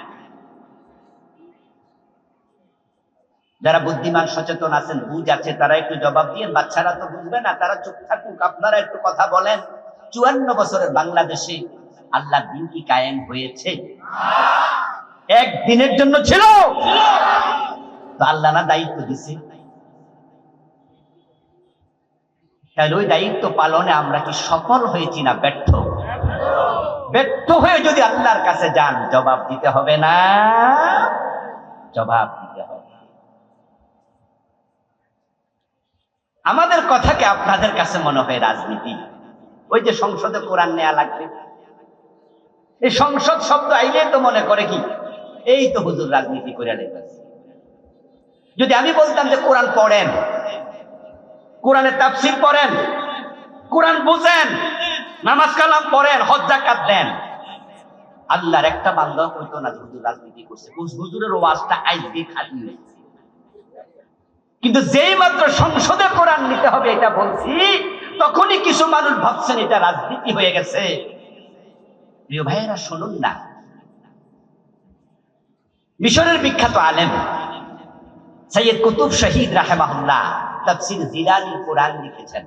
যারা বুদ্ধিমান সচেতন আছেন, বুঝ আছে, তারা একটু জবাব দিয়ে। বাচ্চারা তো বুঝবে না, তারা চুপ থাকুক, আপনারা একটু কথা বলেন। 54 বছরের বাংলাদেশে আল্লাহর দিন কি কায়েম হয়েছে? একদিনের জন্য ছিল তো আল্লাহ না দায়িত্ব দিছে, তাহলে ওই দায়িত্ব পালনে আমরা কি সফল হয়েছি না ব্যর্থ? ব্যর্থ হয়ে যদি আল্লাহর কাছে যান, জবাব দিতে হবে না? জবাব দিতে হবে। আমাদের কথাকে আপনাদের কাছে মনে হয় রাজনীতি। ওই যে সংসদে কোরআন নেওয়া লাগবে, এই সংসদ শব্দ আইলে তো মনে করে কি এই তো হুজুর রাজনীতি করে লেগেছে। যদি আমি বলতাম যে কোরআন পড়েন, কোরআনের তাফসীর পড়েন, কোরআন বুঝেন, নামাজ কালাম পড়েন, হজ যাকাত দেন, আল্লাহর একটা বান্দা হইতো না হুজুর রাজনীতি করছে। হুজুরের ওয়াজটা আজকে খালি হয়েছে। কিন্তু যেই মাত্র সংসদে কোরআন নিতে হবে এটা বলছি, তখনই কিছু মানুষ ভাবছেন এটা রাজনীতি হয়ে গেছে। প্রিয় ভাইয়েরা শুনুন না, মিশরের বিখ্যাত আলেম সৈয়দ কুতুব শহীদ রাহিমাহুল্লাহ তাফসীর জিলানী কোরআন লিখেছেন।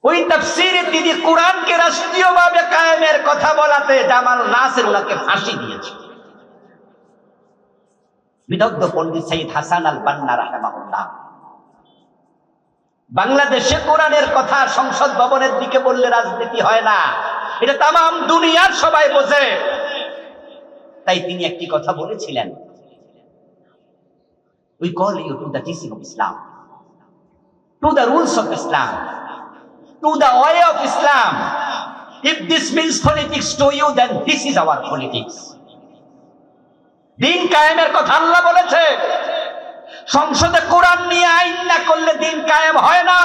ওই তাফসীরে তিনি কোরআনকে রাষ্ট্রীয়ভাবে কায়েমের কথা বলাতে জামাল নাসির ওনাকে ফাঁসি দিয়েছে। বিদগ্ধ পণ্ডিত সৈয়দ হাসান আল বান্না রাহিমাহুল্লাহ বাংলাদেশে কোরআনের কথা সংসদ ভবনের দিকে বললে রাজনীতি হয় না, এটা তামাম দুনিয়ার সবাই বোঝে। তাই তিনি একটি কথা বলেছিলেন, we call you to the teaching of Islam, to the rules of Islam, to the way of Islam. If this means politics to you, then this is our politics. দিন কায়েমের কথা আল্লাহ বলেছে। সংসদে কোরআন নিয়ে আইন না করলে দিন কায়েম হয় না।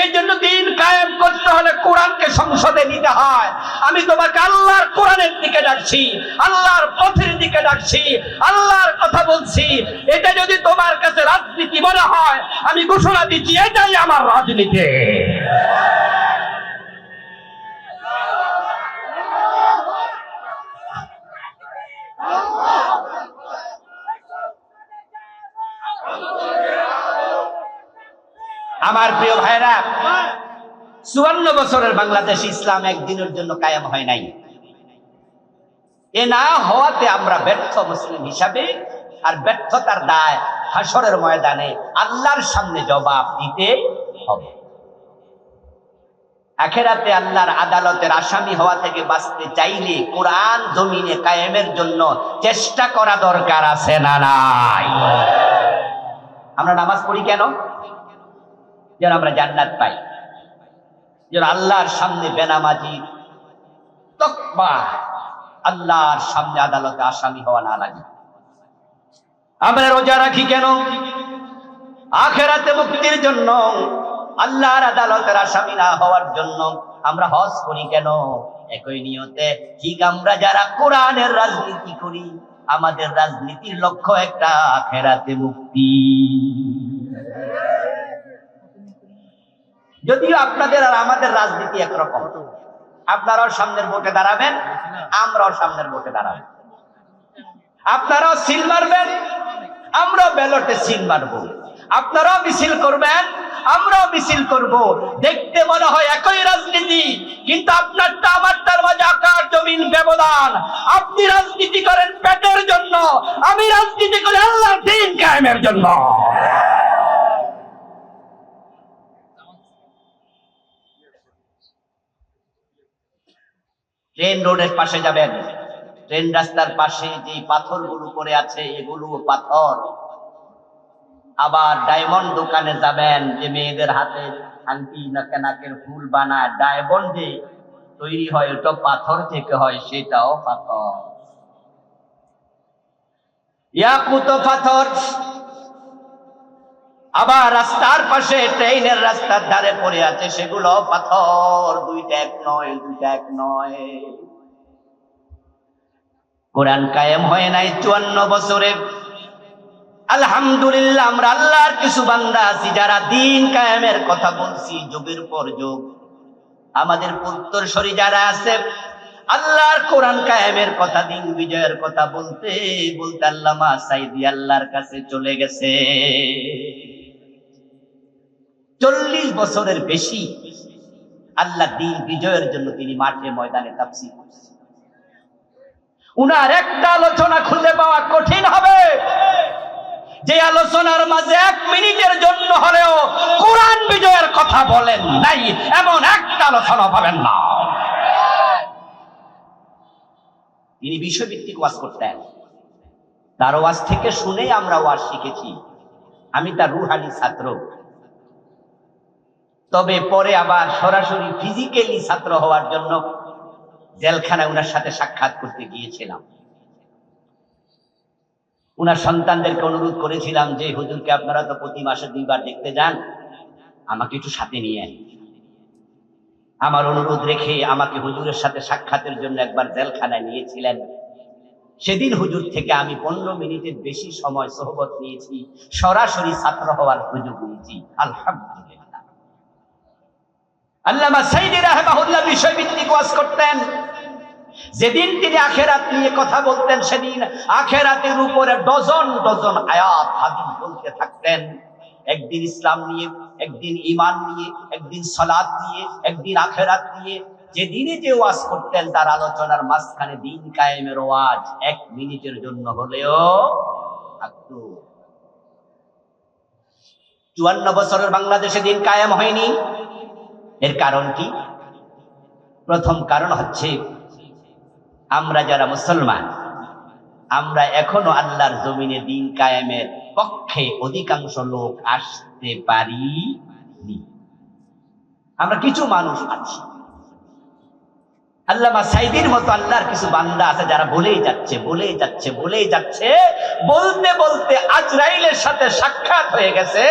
এই জন্য দিন কায়েম করতে হলে কোরআনকে সংসদে নিতে হয়। আমি তোমাকে আল্লাহর কোরআনের দিকে ডাকছি, আল্লাহর পথের দিকে ডাকছি, আল্লাহর কথা বলছি। এটা যদি তোমার কাছে রাজনীতি মনে হয়, আমি ঘোষণা দিচ্ছি এটাই আমার রাজনীতি। আমার প্রিয় ভাইরা, 54 বছরের বাংলাদেশ ইসলাম একদিনের জন্য কায়েম হয় নাই। এ না হওয়াতে আমরা ব্যর্থ মুসলিম হিসাবে, আর ব্যর্থতার দায় হাসরের ময়দানে আল্লাহর সামনে জবাব দিতে হবে। আখিরাতে আল্লাহর আদালতের আসামি হওয়া থেকে বাঁচতে চাইলে কোরআন জমিনে কায়েমের জন্য চেষ্টা করা দরকার আছে না নাই? আমরা নামাজ পড়ি কেন? যেন আমরা জান্নাত পাই, যেন আল্লাহর সামনে বেনামাজি তকবা আল্লাহর সামনে আদালতে আসামি হওয়া না লাগে। আমরা রোজা রাখি কেন? আখিরাতে মুক্তির জন্য, আল্লাহর আদালতের আসামি না হওয়ার জন্য। আমরা হজ করি কেন? একই নিয়তে। ঠিক আমরা যারা কোরআনের রাজনীতি করি, আমাদের রাজনীতির লক্ষ্য একটা, আখিরাতে মুক্তি। যদিও আপনাদের আর আমাদের রাজনীতি একরকম। আপনারাও সামনের ভোটে দাঁড়াবেন, আমরাও সামনের ভোটে দাঁড়াবেন। আপনারাও সিল মারবেন, আমরাও ব্যালটে সিল মারবো। আপনারাও মিছিল করবেন, আমরাও মিছিল করব। দেখতে মনে হয় একই রাজনীতি, কিন্তু আপনারটা আমারটার মাঝে আকাশ জমিন ব্যবধান। আপনি রাজনীতি করেন পেটের জন্য, আমি রাজনীতি করি আল্লাহর দ্বীন কায়েমের জন্য। ট্রেন রোডের পাশে যাবেন, ট্রেন রাস্তার পাশে যে পাথরগুলো পড়ে আছে এগুলো পাথর। আবার ডায়মন্ড দোকানে যাবেন, যে মেয়েদের হাতে আংটি নাকের ফুল বানায়, ডায়মন্ডে তৈরি হয়, ওটা পাথর থেকে হয়, সেটাও পাথর, ইয়াকুত পাথর। আবার রাস্তার পাশে ট্রেনের রাস্তার ধারে পড়ে আছে, সেগুলো পাথর। দুইটা এক নয়, দুইটা এক নয়। কোরআন কায়েম হয় নাই 54 বছরে। আলহামদুলিল্লাহ, আমরা আল্লাহর কিছু বান্দা আছি যারা দিন কায়েমের কথা বলছি যুগের পর যুগ। আমাদের উত্তরসূরি যারা আছে, আল্লাহর কোরআন কায়েমের কথা, দিন বিজয়ের কথা বলতে বলতে আল্লামা সাঈদী আল্লাহর কাছে চলে গেছে। 40 বছরের বেশি আল্লাহ দিন বিজয়ের জন্য তিনি মাঠে ময়দানে তাফসীর করছেন। উনার একটা আলোচনা খুঁজে পাওয়া কঠিন হবে যে আলোচনার মাঝে 1 মিনিটের জন্য হলেও কোরআন বিজয়ের কথা বলেন নাই, এমন একটা আলোচনা পাবেন না। তিনি বিষয়ভিত্তিক ওয়াজ করতেন। তার ওয়াজ থেকে শুনে আমরা ওয়াজ শিখেছি। আমি তার রুহানি ছাত্র, তবে পরে আবার সরাসরি ফিজিক্যালি ছাত্র হওয়ার জন্য জেলখানায় উনার সাথে সাক্ষাৎ করতে গিয়েছিলাম। উনার সন্তানদেরকে অনুরোধ করেছিলাম যে হুজুরকে আপনারা তো প্রতি মাসে 2 বার দেখতে যান, আমাকে একটু সাথে নিয়ে। আমার অনুরোধ রেখে আমাকে হুজুরের সাথে সাক্ষাতের জন্য একবার জেলখানায় নিয়েছিলেন। সেদিন হুজুর থেকে আমি 15 মিনিটের বেশি সময় সোহবত নিয়েছি, সরাসরি ছাত্র হওয়ার সুযোগ নিয়েছি। আলহামদুলিল্লাহ। আল্লামা সাঈদী রাহিমাহুল্লাহ বিষয়ভিত্তিক ওয়াজ করতেন। যেদিন তিনি আখেরাত নিয়ে কথা বলতেন, সেদিন আখেরাতের উপরে ডজন ডজন আয়াত হাদিস বলতে থাকতেন। একদিন ইসলাম নিয়ে, একদিন ঈমান নিয়ে, একদিন সালাত নিয়ে, একদিন আখেরাত নিয়ে। যেদিনে যে ওয়াজ করতেন তার আলোচনার মাঝখানে দিন কায়েমের ওয়াজ 1 মিনিটের জন্য হলেও থাকতো। 54 বছরের বাংলাদেশে দিন কায়েম হয়নি। এর কারণ কি? প্রথম কারণ হচ্ছে আমরা যারা মুসলমান, আমরা এখনো আল্লাহর জমিনে দিন কায়েমের পক্ষে অধিকাংশ লোক আসতে পারিনি। আমরা কিছু মানুষ আছি। আল্লামা সাঈদীর মতো আল্লাহর কিছু বান্দা আছে যারা বলেই যাচ্ছে, বলতে বলতে আজরাইলের সাথে সাক্ষাৎ হয়ে গেছে।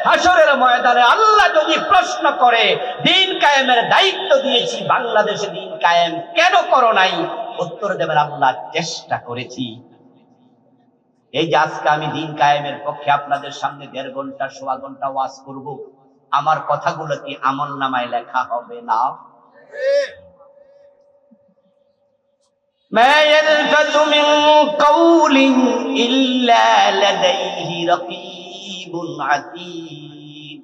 হাসরের ময়দানে আল্লাহ যদি প্রশ্ন করে, দিন কায়েমের দায়িত্ব দিয়েছি, বাংলাদেশে দিন কায়েম কেন করো নাই? উত্তর দেবেন, আল্লাহ চেষ্টা করেছি। এই যে আজকে আমি দিন কায়েমের পক্ষে আপনাদের সামনে 1.5 ঘন্টা 1.25 ঘন্টা ওয়াজ করব, আমার কথাগুলো কি আমলনামায় লেখা হবে না? মা ইয়ালফাযু মিন কাওলিন ইল্লা লাদাইহি রাকীবুন আতীদ।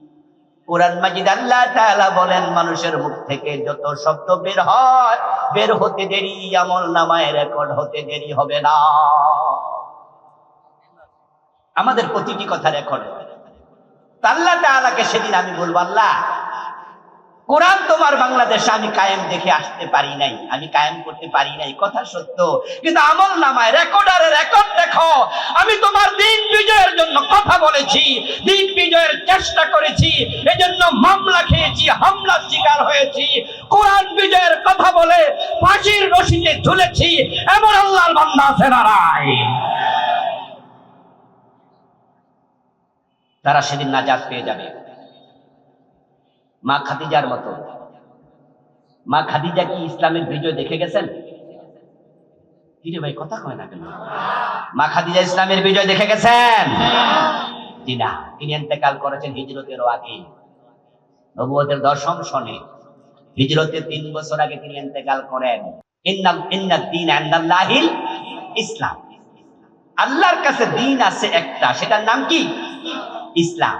কুরআন মাজিদ আল্লাহ তাআলা বলেন, মানুষের মুখ থেকে যত শব্দ বের হয়, বের হতে দেরি, আমলনামায় রেকর্ড হতে দেরি হবে না। আমাদের প্রতিটি কথা রেকর্ড হবে। আল্লাহ তাআলাকে সেদিন আমি বলবো, আল্লাহ, কোরআন তোমার বাংলাদেশে আমি কায়েম দেখে আসতে পারি নাই, আমি কায়েম করতে পারি নাই, কথা সত্য, কিন্তু আমলনামায় রেকর্ডারে রেকর্ড দেখো, আমি তোমার দিন বিজয়ের জন্য কথা বলেছি, দিন বিজয়ের চেষ্টা করেছি, এজন্য মামলা খেয়েছি, হামলার শিকার হয়েছি, কোরআন বিজয়ের কথা বলে ফাঁসির রশিতে ঝুলেছি। এমন আল্লাহর বান্দা আছে না নাই? তারা সেদিন নাজাত পেয়ে যাবে। মা খাদিজার মতো। মা খাদিজা কি ইসলামের বিজয় দেখে গেছেন? কিরে ভাই, কথা কয় না কেন? মা খাদিজা ইসলামের বিজয় দেখে গেছেন? জি না। তিনি ইন্তেকাল করেছেন হিজরতেরও আগে, নবুয়তের 10ম সনে। হিজরতের 3 বছর আগে তিনি ইন্তেকাল করেন। ইন্নাদ দীন ইনদাল্লাহিল ইসলাম। আল্লাহর কাছে দিন আছে একটা, সেটার নাম কি? ইসলাম।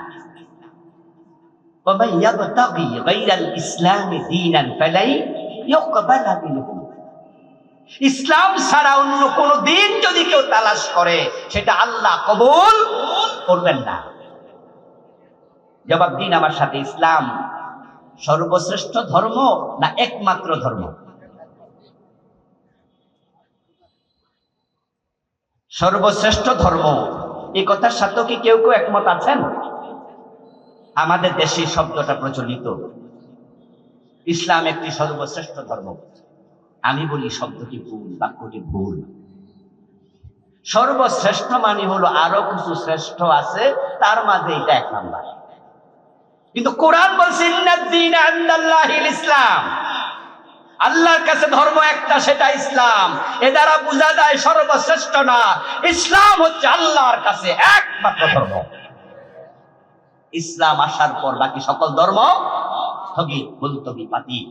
ومن يبتغي غير الإسلام دينا فلن يقبل منه। ইসলাম ছাড়া অন্য কোন দিন যদি কেউ তালাশ করে, সেটা আল্লাহ কবুল করবেন না। জবাব দিন আমার সাথে, ইসলাম সর্বশ্রেষ্ঠ ধর্ম না একমাত্র ধর্ম? সর্বশ্রেষ্ঠ ধর্ম, এই কথার সাথে কি কেউ কেউ একমত আছেন? আমাদের দেশে শব্দটা প্রচলিত, ইসলাম একটি সর্বশ্রেষ্ঠ ধর্ম। আমি বলি শব্দটি ভুল, বাক্যটি ভুল। সর্বশ্রেষ্ঠ মানে হলো আরো কিছু শ্রেষ্ঠ আছে, তার মাঝে এটা 1 নাম্বার। কিন্তু কোরআন বলছে ইন্নাদ দীন ইনদাল্লাহিল ইসলাম। আল্লাহর কাছে ধর্ম একটা, সেটা ইসলাম। এ দ্বারা বোঝা যায় সর্বশ্রেষ্ঠ না, ইসলাম হচ্ছে আল্লাহর কাছে একমাত্র ধর্ম। ইসলাম আসার পর বাকি সকল ধর্ম স্থগিত, মুলতবি, বাতিল।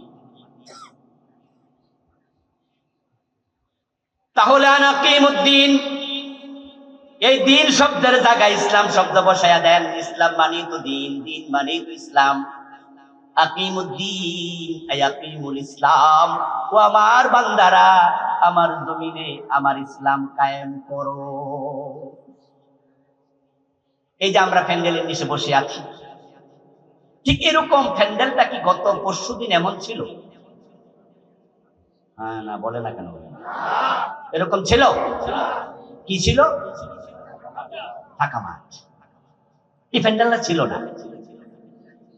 তাহলে আনাকিমুদ্দিন, এই দিন শব্দের জায়গায় ইসলাম শব্দ বসায়া দেন। ইসলাম মানেই তো দিন, দিন মানেই তো ইসলাম। আকিমুদ্দিন আই আকিমুল ইসলাম, ও আমার বান্দারা, আমার জমিনে আমার ইসলাম কায়েম করো। এই যে আমরা প্যান্ডেলের নিচে বসে আছি, ঠিক এরকম প্যান্ডেলটা কি গত পরশুদিন এমন ছিল? হ্যাঁ না, বলে না কেন? এরকম ছিল? কি ছিল? ফাঁকা মাঠ। এই প্যান্ডেলটা ছিল না।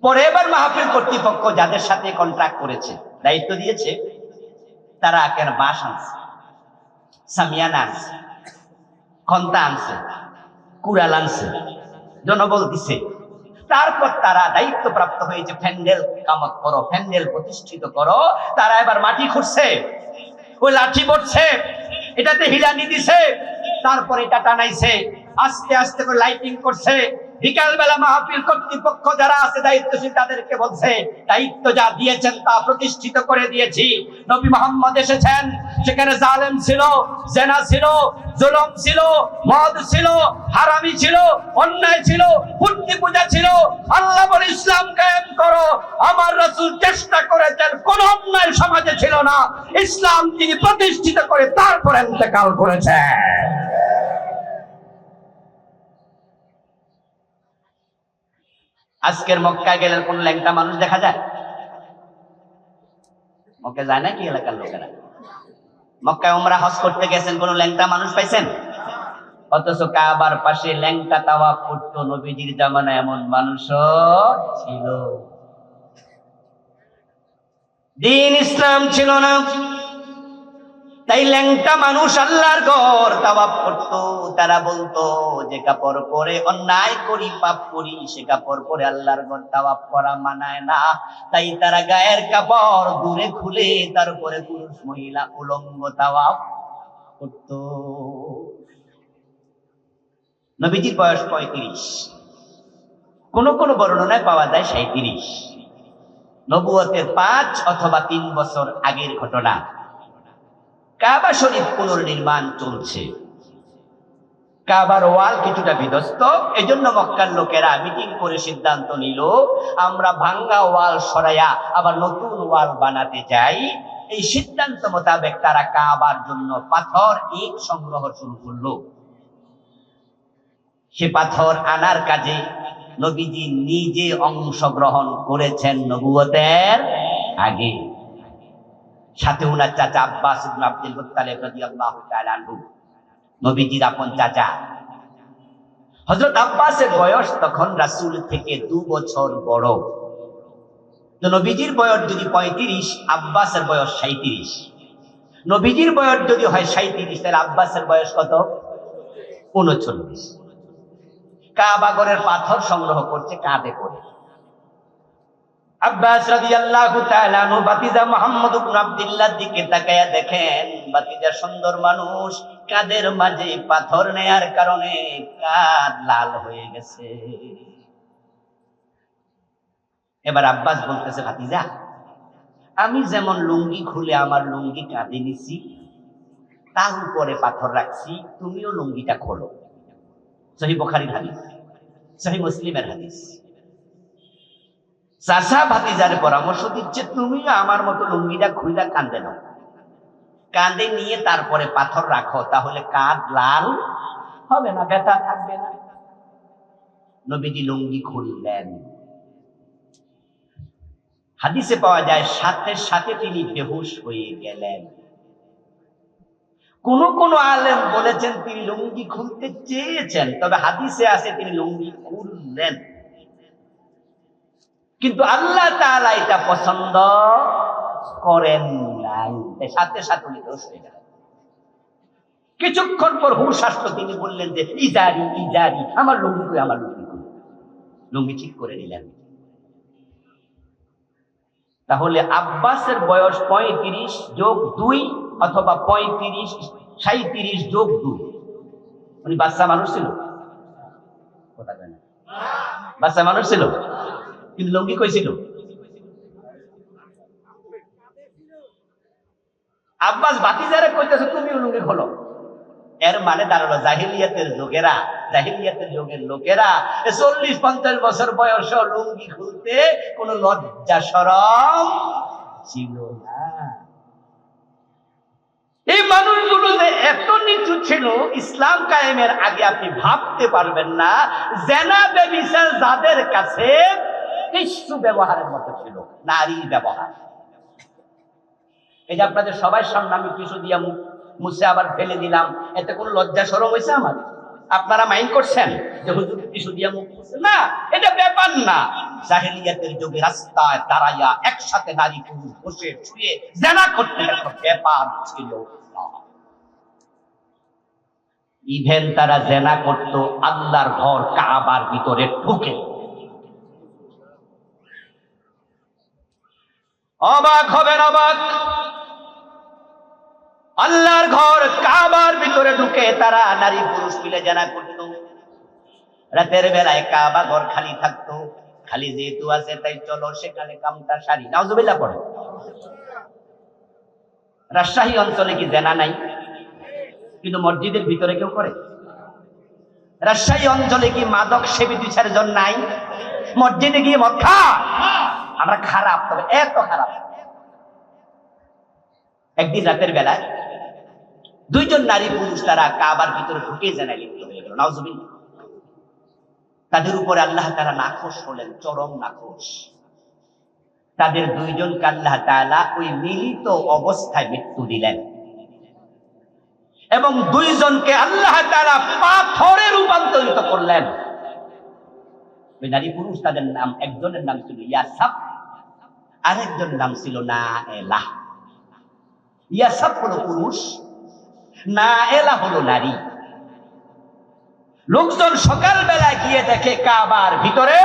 পরে এবার মাহফিল কর্তৃপক্ষ যাদের সাথে কন্ট্রাক্ট করেছে, দায়িত্ব দিয়েছে, তারা কেন বাঁশ আনছে, সামিয়ানা আনছে, খন্তা আনছে, কুড়াল আনছে, জনবল দিছে। তারপর তারা দায়িত্বপ্রাপ্ত হয়েছে, প্যান্ডেল কামত করো, প্যান্ডেল প্রতিষ্ঠিত করো। তারা এবার মাটি খুঁড়ছে, ওই লাঠি পড়ছে, এটাতে হিলানি দিছে, তারপর এটা টানাইছে, আস্তে আস্তে করে লাইটিং করছে। বিকাল বেলা মাহফিল কর্তৃপক্ষ যারা আছে দায়িত্বশীল, তাদেরকে বলছে, দায়িত্ব যা দিয়েছেন তা প্রতিষ্ঠিত করে দিয়েছি। নবী মুহাম্মদ এসেছেন, সেখানে জালেম ছিল, জেনা ছিল, জুলুম ছিল, মদ ছিল, হারামি ছিল, অন্যায় ছিল, মূর্তি পূজা ছিল। আল্লাহ বলে ইসলাম কায়েম করো। আমার রাসূল চেষ্টা করেছেন, কোন অন্যায় সমাজে ছিল না। ইসলাম তিনি প্রতিষ্ঠিত করে তারপর ইন্তেকাল করেছেন। আজকের মক্কায় গেলে কোন ল্যাংটা মানুষ দেখা যায়? মক্কা যায় না কি এলাকার লোকেরা? মক্কায় উমরা হজ করতে গেছেন, কোন ল্যাংটা মানুষ পাইছেন? অথচ কাবার পাশে ল্যাংটা তাওয়াফ করতো নবীজির জামানায়, এমন মানুষও ছিল। দিন ইসলাম ছিল না, তাই ল্যাংটা মানুষ আল্লাহর ঘর তাওয়াফ করতো। তারা বলতো, যে কাপড় পরে অন্যায় করি, পাপ করি, সে কাপড় পরে আল্লাহর ঘর তাওয়াফ করা মানায় না। তাই তারা গায়ের কাপড় দূরে খুলে তারপরে পুরুষ মহিলা উলঙ্গ তাওয়াফ করতো। নবীজির বয়স 35, কোন কোন বর্ণনায় পাওয়া যায় 37। নবুয়তের 5 অথবা 3 বছর আগের ঘটনা। কাবা শরীফ পুনর্নির্মাণ চলছে, কাবার ওয়াল কিছুটা বিধ্বস্ত। এজন্য মক্কার লোকেরা মিটিং করে সিদ্ধান্ত নিল, আমরা ভাঙ্গা ওয়াল সরাইয়া আবার নতুন ওয়াল বানাতে চাই। এই সিদ্ধান্ত মোতাবেক তারা কাবার জন্য পাথর, ইট সংগ্রহ শুরু করলো। সে পাথর আনার কাজে নবীজি নিজে অংশগ্রহণ করেছেন নবুয়তের আগে। সাথে উনার চাচা আব্বাস ইবনে আব্দুল মুত্তালিব রাদিয়াল্লাহু তাআলা আনহু, নবীজির আপন চাচা। হযরত আব্বাসের বয়স তখন রাসূল থেকে 2 বছর বড়। তো নবীজির বয়স যদি 35, আব্বাসের বয়স 37। নবীজির বয়স যদি হয় 37, তাহলে আব্বাসের বয়স কত? 39। কাবা ঘরের পাথর সংগ্রহ করছে কাঁধে করে। আব্বাস রাদিয়াল্লাহু তাআলা আনহু ভাতিজা মুহাম্মদ ইবনে আব্দুল্লাহর দিকে তাকায়া দেখেন, ভাতিজা সুন্দর মানুষ, কাঁধের মাঝে পাথর নেয়ার কারণে কাঁধ লাল হয়ে গেছে। এবার আব্বাস বলতেছে, ভাতিজা, আমি যেমন লুঙ্গি খুলে আমার লুঙ্গি কাঁধে নিছি, তার উপরে পাথর রাখছি, তুমিও লুঙ্গিটা খোলো। সহিহ বুখারীর হাদিস, সহিহ মুসলিমের হাদিস। চাচা ভাতিজার পরামর্শ দিচ্ছে, তুমিও আমার মতো লুঙ্গিটা খুইলা কাঁধে নাও, কাঁধে নিয়ে তারপরে পাথর রাখো, তাহলে কাঁধ লাল হবে না, ব্যথা থাকবে না। নবীজি লুঙ্গি খুললেন। হাদিসে পাওয়া যায় সাথে সাথে তিনি বেহুশ হয়ে গেলেন। কোন কোন আলেম বলেছেন তিনি লুঙ্গি খুলতে চেয়েছেন, তবে হাদিসে আছে তিনি লুঙ্গি খুললেন। কিন্তু আল্লাহ তাআলা এটা পছন্দ করেন নাই, সাথে সাথে উনি বেহুশ হয়ে গেলেন। কিছুক্ষণ পর হুঁশ আসলো, তিনি বললেন যে ইজারি ইজারি, আমার লুঙ্গি কই, আমার লুঙ্গি কই। লুঙ্গি ঠিক করে নিলেন। তাহলে আব্বাসের বয়স 35 যোগ 2 অথবা 37 যোগ 2, উনি বাচ্চা মানুষ ছিল। কথা বলেন, বাচ্চা মানুষ ছিল, কিন্তু লুঙ্গি কই ছিল? আব্বাস ভাতিজারে কইতেছে তুমি লুঙ্গি খোলো। এর মানে দাঁড়ালো জাহিলিয়াতের যুগের লোকেরা 40-50 বছর বয়সে লুঙ্গি খুলতে কোনো লজ্জা শরম ছিল না। এই মানুষগুলো যে এত নিচু ছিল ইসলাম কায়েমের আগে আপনি ভাবতে পারবেন না। জেনা ব্যভিচার যাদের কাছে টিস্যু ব্যবহারের মতো ছিল, নারী ব্যবহার। এই যে আপনাদের সবাই সামনে আমি টিস্যু দিয়া মুছে আবার ফেলে দিলাম, এতে কোনো লজ্জা শরম হয়েছে আমার? আপনারা মাইন্ড করছেন যে হুজুর টিস্যু দিয়া মুখ মুছে? না, এটা ব্যাপার না। জাহেলিয়াতের যুগে রাস্তায় দাঁড়াইয়া একসাথে নারী পুরুষ বসে শুয়ে জেনা করতে একটা ব্যাপার ছিল। ইভেন তারা জেনা করত আল্লাহর ঘর কাবার ভিতরে ঢুকে। অবাক হবেন, অবাক। আল্লাহর ঘর কাবার ভিতরে ঢুকে তারা নারী পুরুষ মিলে জেনা করত। রাতের বেলায় কাবা ঘর খালি থাকতো, খালি যেহেতু আছে তাই চলো সেখানে কামটা সারি। নাউজুবিল্লাহ পড়ে। রাজশাহী অঞ্চলে কি জেনা নাই? কিন্তু মসজিদের ভিতরে কেউ করে? রাজশাহী অঞ্চলে কি মাদক সেবী 2-4 জন নাই? মসজিদে গিয়ে মদ খা। আমরা খারাপ, তবে এত খারাপ। একদিন রাতের বেলায় 2 জন নারী পুরুষ তারা কাবার ভিতরে ঢুকে জেনায় লিপ্ত হয়ে গেল। নাউজুবিল্লাহ। তাদের উপরে আল্লাহ তাআলা নাখোশ হলেন, চরম নাখোশ। তাদের 2 জনকে আল্লাহ তাআলা ওই মিলিত অবস্থায় মৃত্যু দিলেন এবং 2 জনকে আল্লাহ তাআলা পাথরে রূপান্তরিত করলেন। ওই নারী পুরুষ তাদের নাম, একজনের নাম ছিল ইয়াসাব, আরেকজনের নাম ছিল নাএলা। ইয়াসাব হলো পুরুষ, নাএলা হলো নারী। লোকজন সকাল বেলায় গিয়ে দেখে কাবার ভিতরে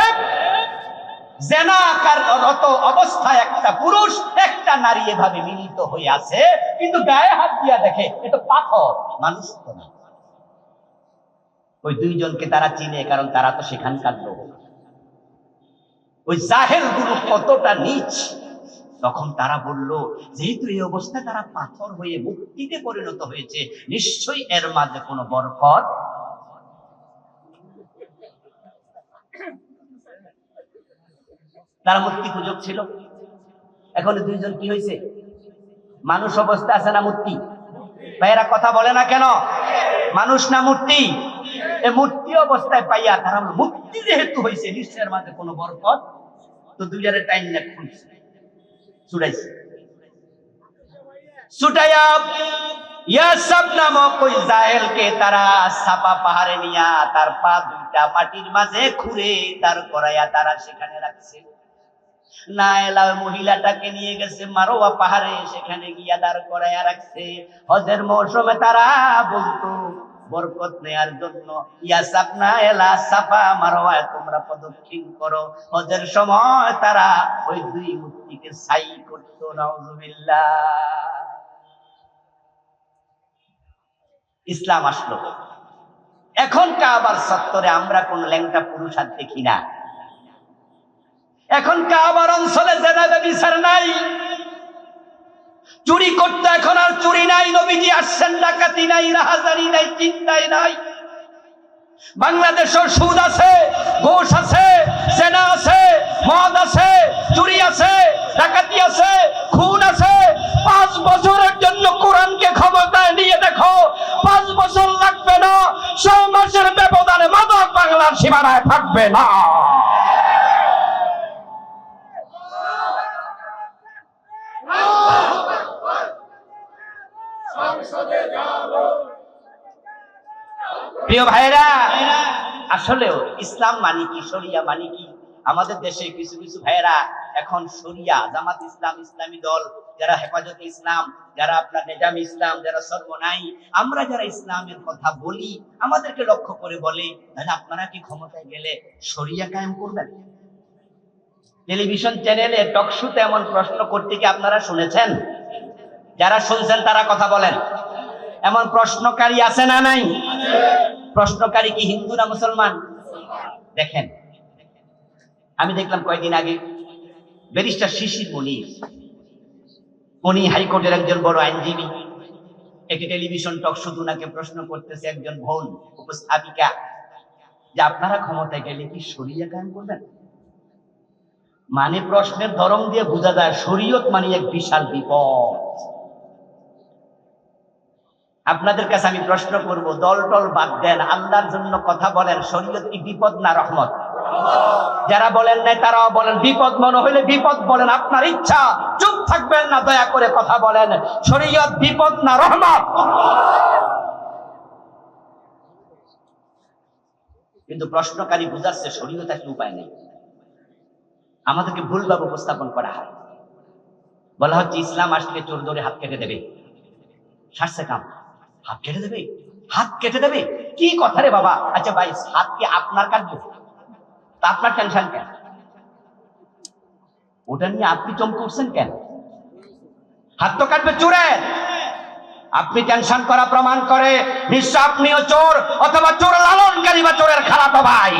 জেনাকাররত অবস্থায় একটা পুরুষ একটা নারী এভাবে মিলিত হয়ে আছে, কিন্তু গায়ে হাত দিয়া দেখে এটা পাথর, মানুষ তো না। ওই 2 জনকে তারা চিনে, কারণ তারা তো সেখানকার লোক। ওই জাহেল গুরু কতটা নীচ। তখন তারা বলল, যেহেতু এই অবস্থায় তারা পাথর হয়ে মূর্তিতে পরিণত হয়েছে, নিশ্চয়ই এর মাঝে কোনো বরকত। তারা মূর্তি পূজক ছিল। এখন 2 জন কি হয়েছে? মানুষ অবস্থা আছে না মূর্তি? ভাইয়েরা কথা বলে না কেন? মানুষ না মূর্তি? এই মূর্তি অবস্থায় পাইয়া তারা মূর্তি যেহেতু হয়েছে, নিশ্চয়ের মাঝে কোনো বরকত। তো 2 জনের টাইম না খুলছে, ছুটাইছে। ছুটাইয়া ইয়াসাব নামক ওই জাহেলকে তারা সাপা পাহাড়ে নিয়া তার পা 2টা মাটির মাঝে খুঁড়ে তার করাইয়া তারা সেখানে রাখছে। নাএলা মহিলাটাকে নিয়ে গেছে মারোয়া পাহাড়ে, সেখানে গিয়া দাঁড় করাইয়া রাখছে। হজের মৌসুমে তারা বলতো বরকত নেয়ার জন্য, ইয়াসাব নাএলা সাফা মারোয়ায় তোমরা প্রদক্ষিণ করো। হজের সময় তারা ওই 2 মূর্তিকে ছাই করতো। নাউজুবিল্লাহ। ইসলাম আসলো। এখন কাবার চত্বরে আমরা কোন ল্যাংটা পুরুষ আর দেখি না। এখন কাবার অঞ্চলে জেনা ব্যভিচার নাই, চুরি করতে এখন আর চুরি নাই। নবীজি আসছেন, ডাকাতি নাই, রাহাজানি নাই, চিন্তাই নাই। বাংলাদেশের সুদ আছে, ঘুষ আছে, জেনা আছে, মদ আছে, চুরি আছে, ডাকাতি আছে, খুন আছে। 5 বছরের জন্য কোরআনকে ক্ষমতায় নিয়ে দেখো, 5 বছর লাগবে না, 6 মাসের ব্যবধানে মাদক বাংলার সীমানায় থাকবে না। প্রিয় ভাইরা, আসলেও ইসলাম মানে কি, শরিয়া মানে কি? আমাদের দেশে কিছু কিছু ভাইরা এখন শরিয়া, জামাত ইসলাম, ইসলামী দল, যারা হেফাজতে ইসলাম, যারা আপনার নেজামে ইসলাম, যারা সর্বনাই, আমরা যারা ইসলামের কথা বলি, আমাদেরকে লক্ষ্য করে বলে, তাহলে আপনারা কি ক্ষমতায় গেলে শরিয়া কায়েম করবেন? টেলিভিশন চ্যানেলে টকশোতে এমন প্রশ্ন করতে কি আপনারা শুনেছেন? যারা শুনছেন তারা কথা বলেন। এমন প্রশ্নকারী আছে না নাই? প্রশ্নকারী কি হিন্দু না মুসলমান? দেখেন, আমি দেখলাম কয়েকদিন আগে ব্যারিস্টার শিশির মনির উনি হাইকোর্টের একজন বড় আইনজীবী। একটি টেলিভিশন টক শো উনাকে প্রশ্ন করতেছে একজন বোন উপস্থাপিকা যে আপনারা ক্ষমতায় গেলে কি শরিয়া কায়েম করবেন? মানে প্রশ্নের ধরন দিয়ে বোঝা যায় শরীয়ত মানে এক বিশাল বিপদ। আপনাদের কাছে আমি প্রশ্ন করব, দল টল বাদ দেন, আল্লাহর জন্য কথা বলেন, শরীয়ত কি বিপদ না রহমত? যারা বলেন নাই তারাও বলেন বিপদ মনে হইলে বিপদ বলেন, আপনার ইচ্ছা, চুপ থাকবেন না, দয়া করে কথা বলেন, শরীয়ত বিপদ না রহমত? কিন্তু প্রশ্নকারী বুঝাচ্ছে শরীয়ত একটা উপায় নেই। আমাদেরকে ভুলভাবে উপস্থাপন করা হয়, বলা হচ্ছে ইসলাম আসলে চোর ধরে হাত কেটে দেবে। সারছে কাম, হাত কেটে দেবে, হাত কেটে দেবে, কি কথা রে বাবা? আচ্ছা ভাই, হাত কি আপনার কাটবে? তা আপনার টেনশন কেন? ওটা নিয়ে আপনি চমকে উঠছেন কেন? হাত তো কাটবে চোরের, আপনি টেনশন করা প্রমাণ করে নিশ্চয় আপনিও চোর, অথবা চোর লালনকারী বা চোরের খালাতো ভাই।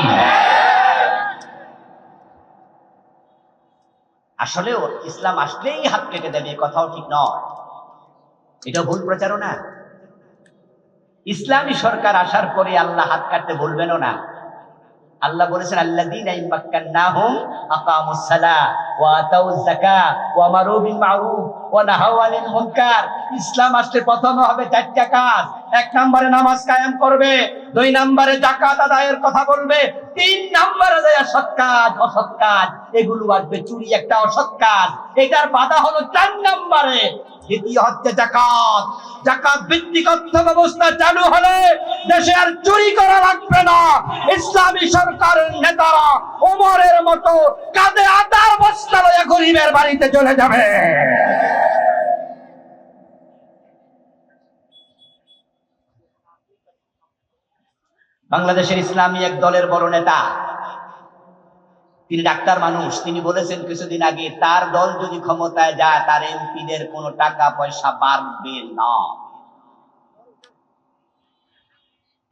আসলেও ইসলাম আসলেই হাত কেটে দেবে কথাও ঠিক নয়, এটা ভুল প্রচারণা। ইসলামী সরকার আসার পরে আল্লাহ হাত কাটতে বলবেনও না। আল্লাহ বলেছেন আল্লাযীনা ইম্মাক্কান্নাহুম আকামুস সালাহ ওয়া আতাউয যাকাত ওয়া আমারু বিল মা'রুফ ওয়া নাহাউ আনিল মুনকার। ইসলাম আসলে প্রথম হবে চারটা কাজ। এক নম্বরে নামাজ কায়েম করবে, দুই নম্বরে যাকাত আদায়ের কথা বলবে, তিন নম্বরে যায় সৎ কাজ অসৎ কাজ এগুলো আসবে। চুরি একটা অসৎ কাজ, এটার বাধা হলো চার নম্বরে। দ্বিতীয় হচ্ছে যাকাত। যাকাত ভিত্তিক অর্থ ব্যবস্থা চালু হলে দেশে আর চুরি করা লাগবে না। ইসলামী সরকারের নেতারা ওমরের মতো কাঁধে আটার বস্তা লয়ে গরিবের বাড়িতে চলে যাবে। বাংলাদেশের ইসলামী এক দলের বড় নেতা, তিনি ডাক্তার মানুষ, তিনি বলেছেন কিছুদিন আগে তার দল যদি ক্ষমতায় যায় তার এমপিদের কোনো টাকা পয়সা বাড়বে না,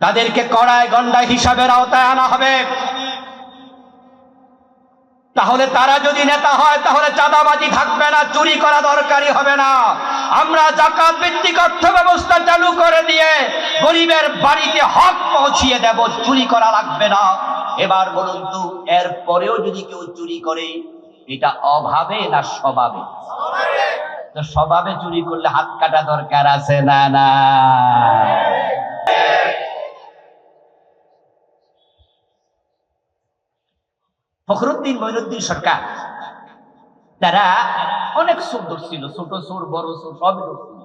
তাদেরকে কড়ায় গন্ডায় হিসাবের আওতায় আনা হবে। তাহলে তারা যদি নেতা হয় তাহলে চাঁদাবাজি থাকবে না, চুরি করা দরকারই হবে না। আমরা যাকাত ভিত্তিক অর্থ ব্যবস্থা চালু করে দিয়ে গরিবের বাড়িতে হক পৌঁছিয়ে দেব, চুরি করা লাগবে না। এবার বলুন তো, এর পরেও যদি কেউ চুরি করে, এটা অভাবে না স্বভাবে? তো স্বভাবে চুরি করলে হাত কাটা দরকার আছে না? না। ফখরুদ্দিন মঈনুদ্দিন সরকার, তারা অনেক চোর ধরছিল, ছোট চোর বড় চোর সবই ধরছিল,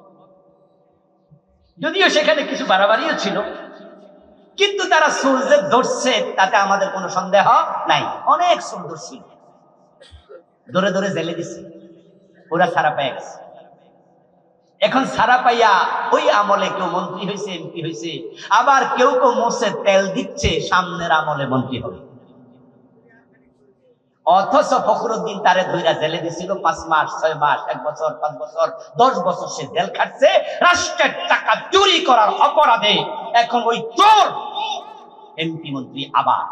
যদিও সেখানে কিছু বাড়াবাড়িও ছিল, কিন্তু তারা চোর যে ধরছে তাতে আমাদের কোনো সন্দেহ নাই। অনেক চোর ধরছিল, ধরে ধরে জেলে দিচ্ছে, ওরা ছাড়া পেয়ে গেছে। এখন ছাড়া পাইয়া ওই আমলে কেউ মন্ত্রী হয়েছে, এমপি হয়েছে, আবার কেউ কেউ মোছে তেল দিচ্ছে সামনের আমলে মন্ত্রী হবে। অথচ ফখরুদ্দিন তারে ধইরা জেলে দিছিল 5 মাস 6 মাস 1 বছর 5 বছর 10 বছর সে জেল খাটছে রাষ্ট্রের টাকা চুরি করার অপরাধে। এখন ওই চোর এমপি মন্ত্রী। আবার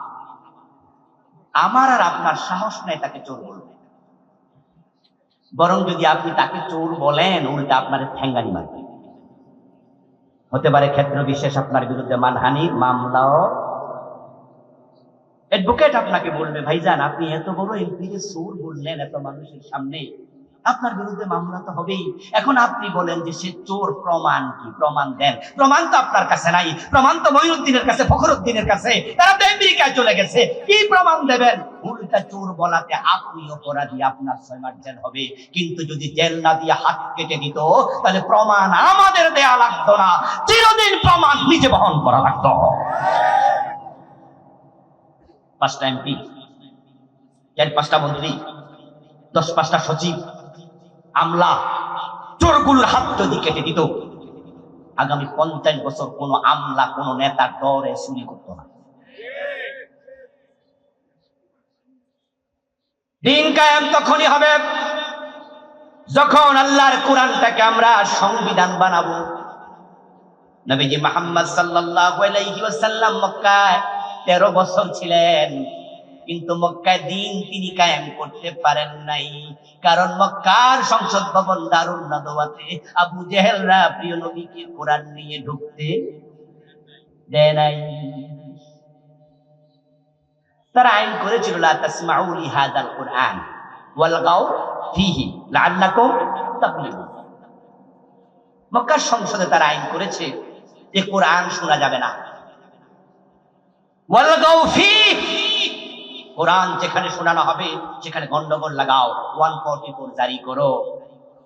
আমার আর আপনার সাহস নাই তাকে চোর বলবে, বরং যদি আপনি তাকে চোর বলেন উল্টা আপনার ঠ্যাঙ্গানি মারবে। হতে পারে ক্ষেত্র বিশেষ আপনার বিরুদ্ধে মানহানির মামলাও। অ্যাডভোকেট আপনাকে বলবে ভাইজান আপনি এত বড় এমপি কে চোর বললেন এত মানুষের সামনে, আপনার বিরুদ্ধে মামলা তো হবেই। এখন আপনি বলেন যে সে চোর, প্রমাণ কি? প্রমাণ দেন। প্রমাণ তো আপনার কাছে নাই, প্রমাণ তো মঈনুদ্দিনের কাছে, ফখরুদ্দিনের কাছে, তারা তো আমেরিকায় চলে গেছে। কি প্রমাণ দেবেন? উল্টা চোর বলাতে আপনি অপরাধী, আপনার 6 মাস জেল হবে। কিন্তু যদি জেল না দিয়ে হাত কেটে দিত তাহলে প্রমাণ আমাদের দেয়া লাগতো না, চিরদিন প্রমাণ নিজে বহন করা লাগতো। 5টা এমপি, 4-5টা মন্ত্রী, 10-5টা সচিব, আমলা, চোরগুলোর হাত যদি কেটে দিত, আগামী 50 বছর কোন আমলা কোন নেতার ডরে চুরি করতো না। দিন কায়েম তখনই হবে যখন আল্লাহর কোরআনটাকে আমরা সংবিধান বানাবো। নবীজি মুহাম্মদ সাল্লাল্লাহু আলাইহি ওয়াসাল্লাম মক্কায় 13 বছর ছিলেন, কিন্তু মক্কায় দিন তিনি কায়েম করতে পারেন নাই, কারণ মক্কার সংসদ ভবন দারুন নাদওয়াতে আবু জেহেলরা প্রিয় নবীকে কোরআন নিয়ে ঢুকতে দেয় নাই। তারা আইন করেছিল লা তাসমাউ লিহাযাল কুরআন ওয়ালগাউ ফীহি লাআল্লাকুম তাগলিবুন। মক্কার সংসদে তারা আইন করেছে যে কোরআন শোনা যাবে না। ওয়ালগাউ ফীহি, কোরআন যেখানে শোনানো হবে সেখানে গন্ডগোল লাগাও, 144 জারি করো।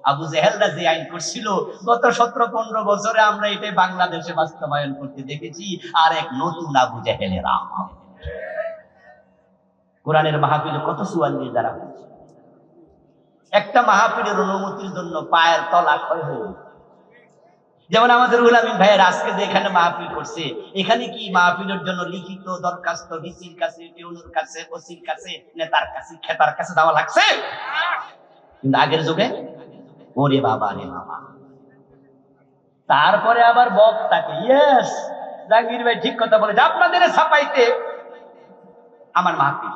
আবু জেহেলরা যে আইন করছিল গত 17-15 বছরে আমরা এটা বাংলাদেশে বাস্তবায়ন করতে দেখেছি। আর এক নতুন আবু জেহেলেরা কোরআনের মাহফিলে কত সুয়াল নিয়ে দাঁড়া হয়েছে। একটা মাহফিলের অনুমতির জন্য পায়ের তলা ক্ষয় হয়ে গেছে। যেমন আমাদের রুহুল আমিন ভাইয়ের আজকে যে এখানে মাহফিল করছে, এখানে কি মাহফিলের জন্য লিখিত দরখাস্ত ডিসির কাছে, টিউনুর কাছে, ওসির কাছে, নেতার কাছে, খেতার কাছে দেওয়া লাগছে? কিন্তু আগের যুগে ওরে বাবা রে বাবা। তারপরে আবার বক্তাকে, ইয়েস জাহাঙ্গীর ভাই ঠিক কথা বলেছে, আপনাদের ছাপাইতে আমার মাহফিল।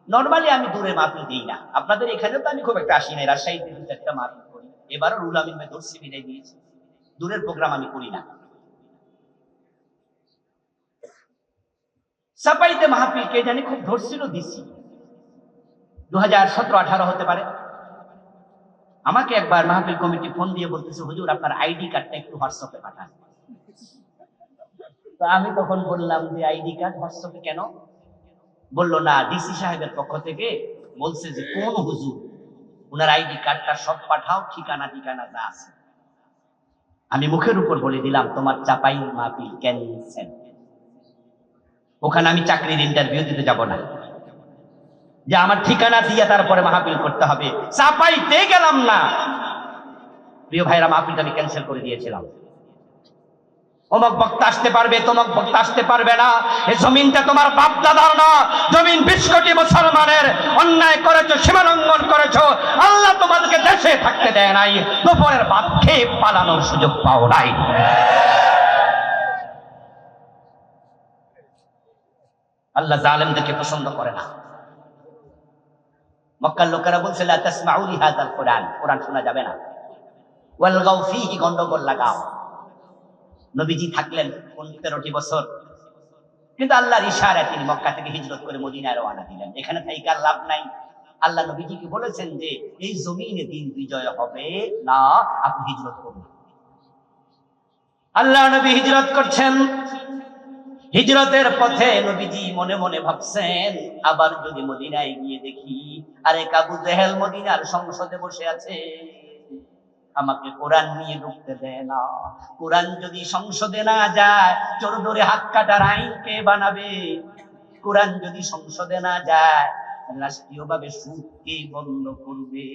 নরমালি আমি দূরে মাহফিল দিই না, আপনাদের এখানে তো আমি খুব একটা আসি নাই, রাজশাহীতে 2-4টা মাহফিল করি। এবারও রুহুল আমিন ভাই ধরছি বিদায় দিয়েছি, দূরের প্রোগ্রাম আমি করি না। ছাপাইতে মাহফিল কে জানি খুব ধরছিল, দিছি 2017-18 হতে পারে। আমাকে একবার মাহফিল কমিটি ফোন দিয়ে বলতেছে, হুজুর আপনার আইডি কার্ডটা একটু হোয়াটসঅ্যাপে পাঠান। তো আমি তখন বললাম যে আইডি কার্ড হোয়াটসঅ্যাপে কেন? বললো না, ডিসি সাহেবের পক্ষ থেকে বলছে যে কোন হুজুর ওনার আইডি কার্ডটা সব পাঠাও, ঠিকানা যা আছে। আমি মুখের উপর বলে দিলাম তোমার চাপাই মাহফিল ক্যান্সেল। ওখানে আমি চাকরির ইন্টারভিউ দিতে যাব না যে আমার ঠিকানা দিয়ে তারপরে মাহফিল করতে হবে। চাপাইতে গেলাম না, প্রিয় ভাইরা, মাহফিলটা আমি ক্যান্সেল করে দিয়েছিলাম। অমুক বক্তা আসতে পারবে, তমুক বক্তা আসতে পারবে না। এই জমিনটা তোমার বাপ দাদার না, জমিন 20 কোটি মুসলমানের। অন্যায় করেছো, সীমালঙ্ঘন করেছো, আল্লাহ তোমাদেরকে দেশে থাকতে দেয় নাই, দুপুরের ভাত খেয়ে পালানোর সুযোগ পাও নাই। আল্লাহ জালেমদেরকে পছন্দ করে না। মক্কার লোকেরা বলছে লা তাসমাউ লিহাযাল কুরআন, কোরআন শোনা যাবে না। ওয়ালগাউ ফীহি, গন্ডগোল লাগাও। নবীজি থাকলেন 13টি বছর, কিন্তু আল্লাহর ইশারায় তিনি মক্কা থেকে হিজরত করে মদিনায় রওনা দিলেন। এখানে থেকে আর লাভ নাই। আল্লাহ নবীজিকে বলেছেন যে এই জমিনে দিন বিজয় হবে না, আপনি হিজরত করুন। আল্লাহ নবী হিজরত করছেন। হিজরতের পথে নবীজি মনে মনে ভাবছেন, আবার যদি মদিনায় গিয়ে দেখি আরে আবু জেহেল মদিনার সংসদে বসে আছে, আমাকে কোরআন নিয়ে ঢুকতে দেয় না। কোরআন যদি সংসদে না যায়, চোর ধরে হাত কাটার আইন কে বানাবে? কোরআন যদি সংসদে না যায়, রাষ্ট্রীয়ভাবে সুদ কে বন্ধ করবে?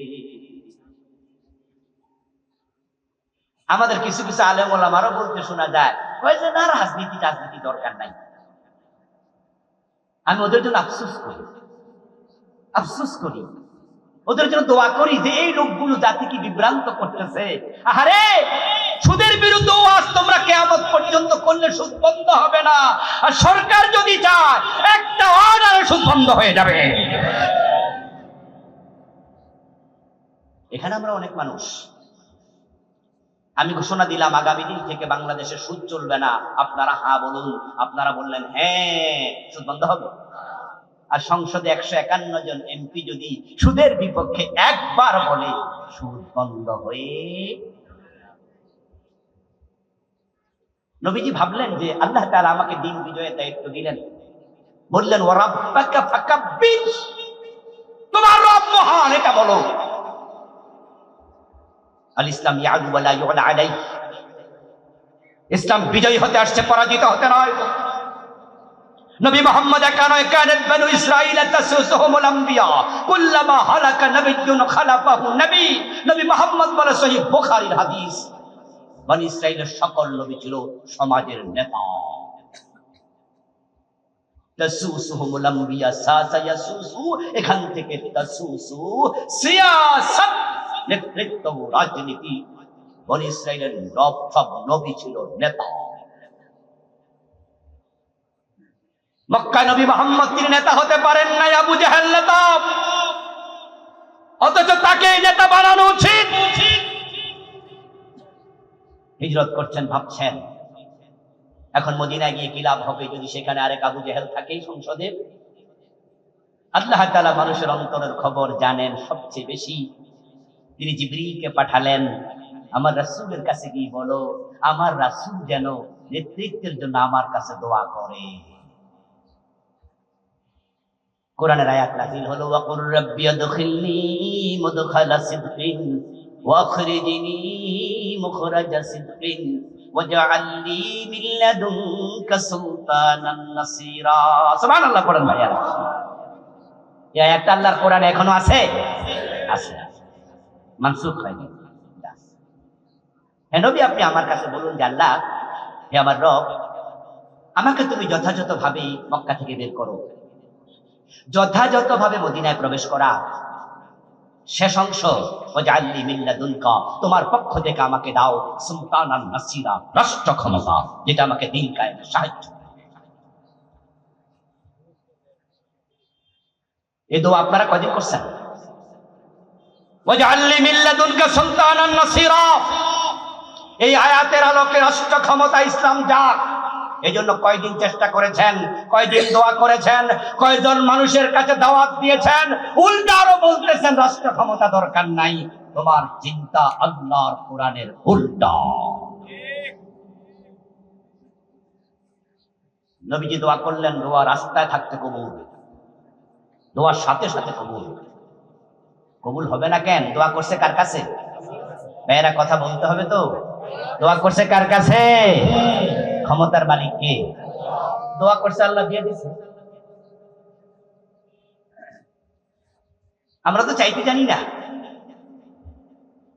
আমাদের কিছু কিছু আলেম ওলামারও বলতে শোনা যায়, ওই যে না, রাজনীতি দরকার নাই। আমি ওদের জন্য আফসোস করি, ওদের জন্য দোয়া করি যে এই লোকগুলো জাতিকে বিভ্রান্ত করতেছে। আরে সুদের বিরুদ্ধে ওয়াজ তোমরা কিয়ামত পর্যন্ত করলে সুদ বন্ধ হবে না, আর সরকার যদি চায় একটা অর্ডারে সুদ বন্ধ হয়ে যাবে। এখানে আমরা অনেক মানুষ, আমি ঘোষণা দিলাম আগামী দিন থেকে বাংলাদেশে সুদ চলবে না, আপনারা হ্যাঁ বলুন। আপনারা বললেন হ্যাঁ, সুদ বন্ধ হবে। আর সংসদে 151 জন এমপি যদি সুদের বিপক্ষে একবার বলে, সুদ বন্ধ হয়ে। নবীজি ভাবলেন যে আল্লাহ তাআলা আমাকে দিন বিজয়ের দায়িত্ব দিলেন, বললেন ওয়া রাব্বাকা ফাকাব্বির, তোমার রব মহান, এটা বলো। আল ইসলাম ইয়াদু ওয়া লা ইউলা আলাইহি, ইসলাম বিজয়ী হতে আসছে, পরাজিত হতে নয়। নবী মুহাম্মদ কানায় কানাত বনু ইসরাঈল তাসুসুহুমুল আম্বিয়া কুল্লামা হালাকা নাবিয়্যুন খালাফাহু নবী। নবী মুহাম্মদ বলে, সহিহ বুখারীর হাদিস, বনি ইসরাঈলের সকল নবী ছিল সমাজের নেতা। তাসুসুহুমুল আম্বিয়া সায়াসুসু, এখান থেকে তাসুসু সিয়াসাত, নেতৃত্ব, রাজনীতি। বনি ইসরাঈলের সব নবী ছিল নেতা। মক্কায় নবী মুহাম্মদ তিনি নেতা হতে পারেন না, আবু জাহেল নেতা, অথচ তাকে নেতা বানানো উচিত। হিজরত করছেন, ভাবছেন এখন মদিনায় গিয়ে কি লাভ হবে যদি সেখানে আরেক আবু জাহেল থাকে সংসদে। আল্লাহ তাআলা মানুষের অন্তরের খবর জানেন সবচেয়ে বেশি। তিনি জিবরিলকে পাঠালেন, আমার রাসূলের কাছে গিয়ে বলো আমার রাসূল যেন নেতৃত্বের জন্য আমার কাছে দোয়া করে। কোরআনের আয়াত নাযিল হলো, ওয়াকুর রাব্বি আদখিলনি মুদখালা সিদকিন ওয়াখরিজনি মুখরাজা সিদকিন ওয়াজআলনি মিন লাদুনকা সুলতানান নাসীরা। সুবহানাল্লাহ পড়েন ভাইয়া। এই আয়াতটা আল্লাহর কোরআনে এখনো আছে? আছে, মানসুখ হয়নি। হে নবী, আপনি আমার কাছে বলুন যে আল্লাহ, হে আমার রব, আমাকে তুমি যথাযথভাবে মক্কা থেকে বের করো, যথাযথভাবে মদিনায় প্রবেশ করা। শেষ অংশ, ওয়াজআলনি মিন লাদুনকা, তোমার পক্ষ থেকে আমাকে দাও সুলতানান নাসীরা, রাষ্ট্র ক্ষমতা যেটা আমাকে দিন কায়েমে সাহায্য। এই দোয়া আপনারা কয়দিন করছেন? ওয়াজআলনি মিন লাদুনকা সুলতানান নাসীরা, এই আয়াতের আলোকে রাষ্ট্র ক্ষমতা ইসলাম যাক, এই জন্য কয়দিন চেষ্টা করেছেন, কয়দিন দোয়া করেছেন, কয়জন মানুষের কাছে দাওয়াত দিয়েছেন, উল্টা আরো বলতেছেন রাষ্ট্র ক্ষমতা দরকার নাই। তোমার চিন্তা আল্লাহর কোরআনের উল্টা। নবীজি দোয়া করলেন, দোয়া রাস্তায় থাকতে কবুল, দোয়ার সাথে সাথে কবুল। কবুল হবে না কেন? দোয়া করছে কার কাছে? ভাইয়েরা কথা বলতে হবে তো। দোয়া করছে কার কাছে? ক্ষমতার মালিক কে? দোয়া করছে আল্লাহ দিয়ে দিছে। আমরা তো চাইতে জানি না।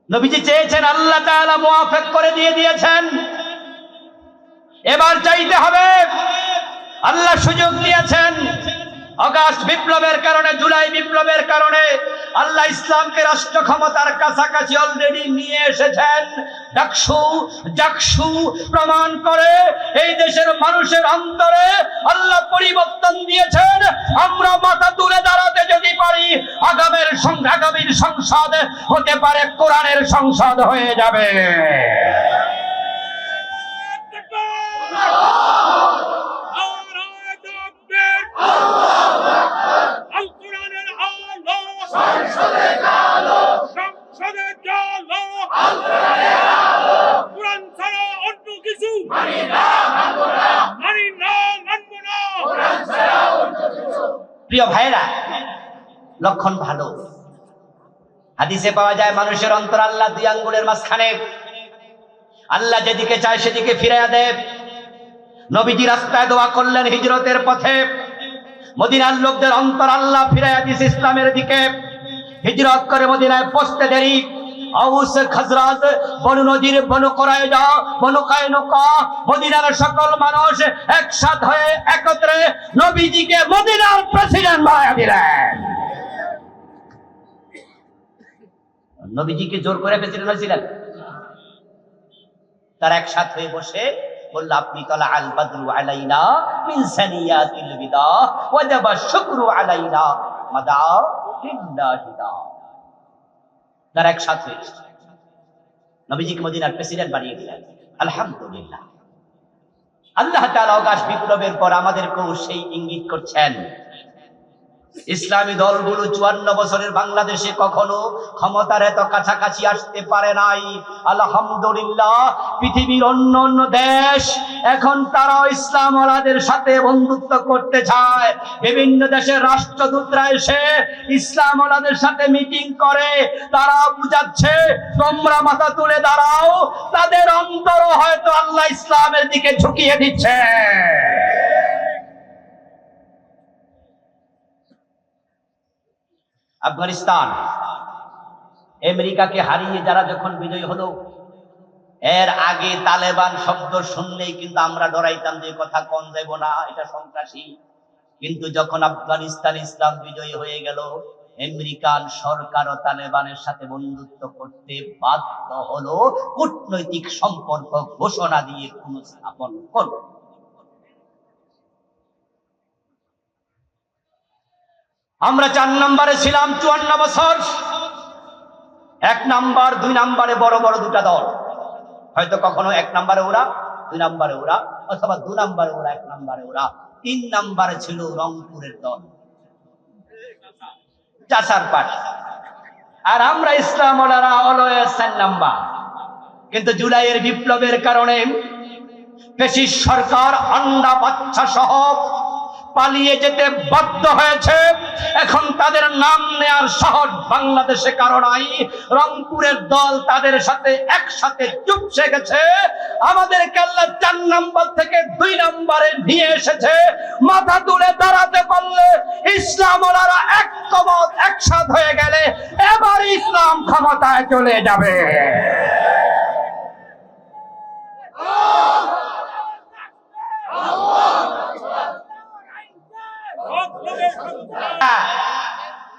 নবীজি চেয়েছেন, আল্লাহ তাআলা মুআফিক করে দিয়ে দিয়েছেন। এবার চাইতে হবে। আল্লাহ সুযোগ দিয়েছেন। আগস্ট বিপ্লবের কারণে, জুলাই বিপ্লবের কারণে আল্লাহ ইসলামকে রাষ্ট্র ক্ষমতার কাছাকাছি অলরেডি নিয়ে এসেছেন। ডাকসু প্রমাণ করে এই দেশের মানুষের অন্তরে আল্লাহ পরিবর্তন দিয়েছেন। আমরা মাথা তুলে দাঁড়াতে যদি পারি, আগামীর সংসদ হতে পারে কোরআনের সংসদ হয়ে যাবে। প্রিয় ভাইরা, লক্ষণ ভালো। হাদিসে পাওয়া যায় মানুষের অন্তর আল্লাহ দুই আঙ্গুলের মাঝখানে। আল্লাহ যেদিকে চায় সেদিকে ফিরাইয়া দেয়। নবীজি রাস্তায় দোয়া করলেন হিজরতের পথে, মদিনার লোকদের অন্তর আল্লাহ ফিরাইয়া দিয়েছে ইসলামের দিকে। হিজরত করে মদিনায় পৌঁছতে দেরি, আউস খাজরাজ, বনু নজির, বনু কুরাইজা, বনু কায়নুকা, মদিনার সকল মানুষ একসাথে হয়ে একত্রে নবীজিকে মদিনার প্রেসিডেন্ট বানায়া দিলেন। নবীজিকে জোর করে প্রেসিডেন্ট হয়েছিলেন। তার একসাথে হয়ে বসে বলল, আপনি তালা আল বাদরু আলাইনা মিন সানিয়াতিল বিদা ওয়াজাবা শুকরু আলাইনা মাদা লিল্লাহিদা। তার একসাথে নবীজিকে মদিনার প্রেসিডেন্ট বানিয়ে দিলেন। আলহামদুলিল্লাহ। আল্লাহ তাআলা আকাশ বিপ্লবের পর আমাদেরকেও সেই ইঙ্গিত করছেন। ইসলামী দলগুলো 54 বছরের বাংলাদেশে কখনো ক্ষমতার এত কাছাকাছি আসতে পারে নাই। আলহামদুলিল্লাহ। পৃথিবীর অন্য দেশ এখন তারাও ইসলামওয়ালাদের সাথে বন্ধুত্ব করতে চায়। বিভিন্ন দেশের রাষ্ট্রদূতরা এসে ইসলামওয়ালাদের সাথে মিটিং করে, তারা বুঝাচ্ছে তোমরা মাথা তুলে দাঁড়াও। তাদের অন্তর হয়তো আল্লাহ ইসলামের দিকে ঝুঁকিয়ে দিচ্ছে। আফগানিস্তান আমেরিকাকে হারিয়ে যারা যখন বিজয়ী হলো, এর আগে তালেবান শব্দ শুনলেই কিন্তু আমরা ডরাইতাম যে কথা কোন যাইব না, এটা সন্ত্রাসী। কিন্তু যখন আফগানিস্তান ইসলাম বিজয়ী হয়ে গেল, আমেরিকান সরকার ও তালেবানের সাথে বন্ধুত্ব করতে বাধ্য হলো, কূটনৈতিক সম্পর্ক ঘোষণা দিয়ে পুনঃস্থাপন করল। আমরা 4 নম্বরে ছিলাম 54 বছর। 1 নাম্বার 2 নাম্বারে বড় বড় দুটা দল, হয়তো কখনো 1 নম্বরে ওরা 2 নম্বরে ওরা, অথবা 2 নম্বরে ওরা 1 নম্বরে ওরা। 3 নম্বরে ছিল রংপুরের দল, চাচার পার্টি। আর আমরা ইসলাম ওলারা অলওয়েজ 4 নাম্বার। কিন্তু জুলাইয়ের বিপ্লবের কারণে ফ্যাসিস্ট সরকার আন্ডা বাচ্চা সহ পালিয়ে যেতে বাধ্য হয়েছে। এখন তাদের নাম নেয়ার সাহস বাংলাদেশে কারো নাই। রংপুরের দল তাদের সাথে একসাথে চুপসে গেছে। আমাদের কেল্লা 4 নম্বর থেকে 2 নম্বরে নিয়ে এসেছে। মাথা তুলে দাঁড়াতে পারলে ইসলাম ওলারা ঐক্যবদ্ধ একসাথ হয়ে গেলে এবার ইসলাম ক্ষমতায় চলে যাবে।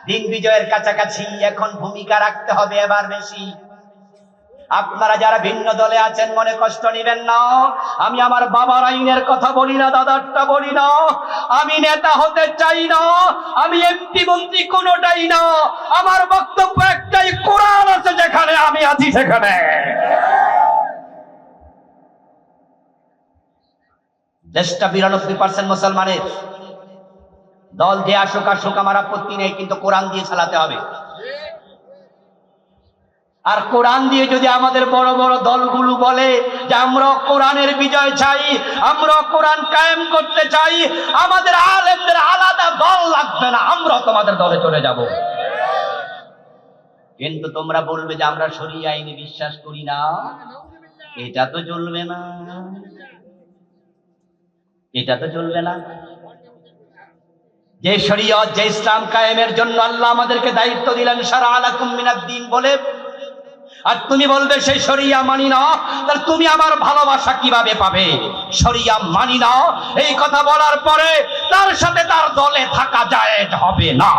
দিন বিজয়ের কাছাকাছি, এখন ভূমিকা রাখতে হবে এবার বেশি। আপনারা যারা ভিন্ন দলে আছেন মনে কষ্ট নেবেন না। আমি আমার বাবার আইনের কথা বলি না, দাদারটা বলি না। আমি নেতা হতে চাই না, আমি এমপি মন্ত্রী কোনোটাই না। আমার বক্তব্য একটাই, কোরআন আছে যেখানে আমি আছি সেখানে। দেশটা 92% মুসলমানের। দল দিয়ে আসুক আসুক আমার আপত্তি নেই, কিন্তু কোরআন দিয়ে চালাতে হবে। আর কোরআন দিয়ে যদি আমাদের বড় বড় দলগুলো বলে যে আমরা কোরআনের বিজয় চাই, আমরা কোরআন কায়েম করতে চাই, আমাদের আলেমদের আলাদা দল লাগবে না, আমরা তোমাদের দলে চলে যাব। কিন্তু তোমরা বলবে যে আমরা শরিয়া আইনে বিশ্বাস করি না, এটা তো চলবে না, এটা তো চলবে না। যে শরীয়ত, যে ইসলাম কায়েমের জন্য আল্লাহ আমাদেরকে দায়িত্ব দিলেন শারা আলাকুম মিনাদ-দ্বীন বলে, আর তুমি বলবে সেই শরিয়া মানি না, তাহলে তুমি আমার ভালোবাসা কিভাবে পাবে? শরিয়া মানি না এই কথা বলার পরে তার সাথে তার দলে থাকা জায়েজ হবে না।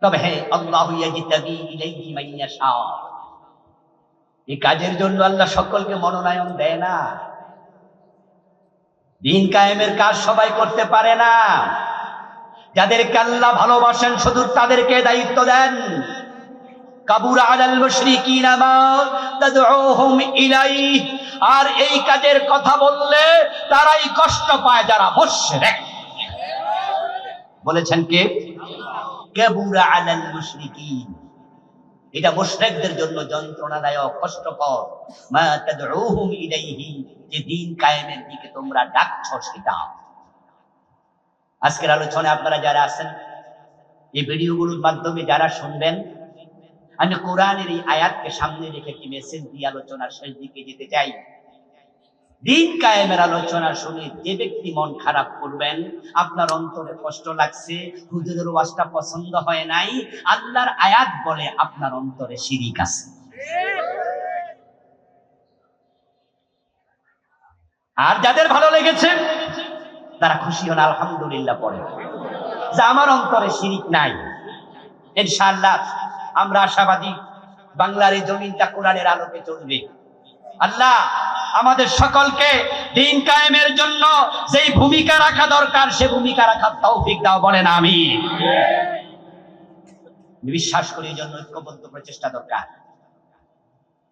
তবে হ্যাঁ, আল্লাহু ইয়াজতাবি ইলাইহি মান ইয়াশা, এই কাজের জন্য আল্লাহ সকলকে মনোনয়ন দেয় না। দ্বীন কায়েমের কাজ সবাই করতে পারে না। যাদেরকে আল্লাহ ভালোবাসেন শুধু তাদেরকে দায়িত্ব দেন। কাবুরা আলাল মুশরিকিনা মা তাদউহুম ইলাইহি, আর এই কাজের কথা বললে তারাই কষ্ট পায় যারা মুশরিক। বলেছেন কে? কাবুরা আলাল মুশরিকিন, এটা মুশরিকদের জন্য যন্ত্রণাদায়ক, কষ্টকর। মা তাদউহুম ইলাইহি, যে দ্বীন কায়েমের দিকে তোমরা ডাকছো সেটা। আজকের আলোচনায় আপনারা যারা আছেন, এই ভিডিওগুলোর মাধ্যমে যারা শুনবেন, আমি কোরআনের এই আয়াতকে সামনে রেখে কি মেসেজ দিয়ে আলোচনার শেষ দিকে যেতে চাই। দ্বীন কায়েমের আলোচনা শুনে যে ব্যক্তি মন খারাপ করবেন, আপনার অন্তরে কষ্ট লাগছে, হুজুরের ওয়াজটা পছন্দ হয় নাই, আল্লাহর আয়াত বলে আপনার অন্তরে শিরিক আছে। আর যাদের ভালো লেগেছে তারা খুশি হন, আলহামদুলিল্লাহ পড়ে যে আমার অন্তরে শিরিক নাই। ইনশাআল্লাহ আমরা আশাবাদী বাংলার এই জমিনটা কোরআনের আলোকে চলবে। আল্লাহ আমাদের সকলকে দ্বীন কায়েমের জন্য যেই ভূমিকা রাখা দরকার সে ভূমিকা রাখার তৌফিক দাও, বলেন আমিন। বিশ্বাস করি এই জন্য ঐক্যবদ্ধ প্রচেষ্টা দরকার।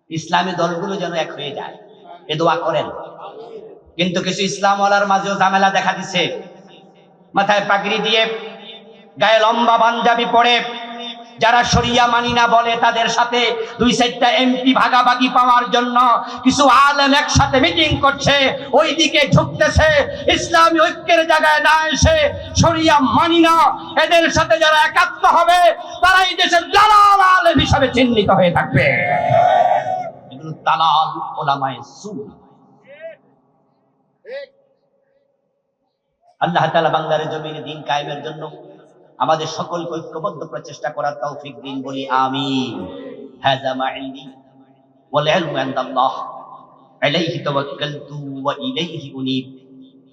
ইসলামী দলগুলো যেন এক হয়ে যায়, এ দোয়া করেন। কিন্তু কিছু ইসলামওয়ালার মাঝেও ঝামেলা দেখা দিচ্ছে। মাথায় পাগড়ি দিয়ে, গায়ে লম্বা পাঞ্জাবি পরে যারা শরিয়া মানি না বলে, তাদের সাথে 2-4টা এমপি ভাগাভাগি পাওয়ার জন্য কিছু আলেম একসাথে মিটিং করছে, ওই দিকে ঝুঁকতেছে। ইসলামী ঐক্যের জায়গায় না এসে শরিয়া মানি না, এদের সাথে যারা একাত্ম হবে তারাই দেশের দালাল আলেম হিসাবে চিহ্নিত হয়ে থাকবে। এগুলো দালাল ওলামায়ে সু। আল্লাহ তাআলা বাংলার জমিনে দ্বীন কায়েমের জন্য আমাদের সকলকে ঐক্যবদ্ধ প্রচেষ্টা করার তৌফিক দিন, বলি আমিন। হাযা মা ইনদি ওয়াল ইলমু ইনদাল্লাহ, আলাইহি তাওয়াক্কালতু ওয়া ইলাইহি উনীব।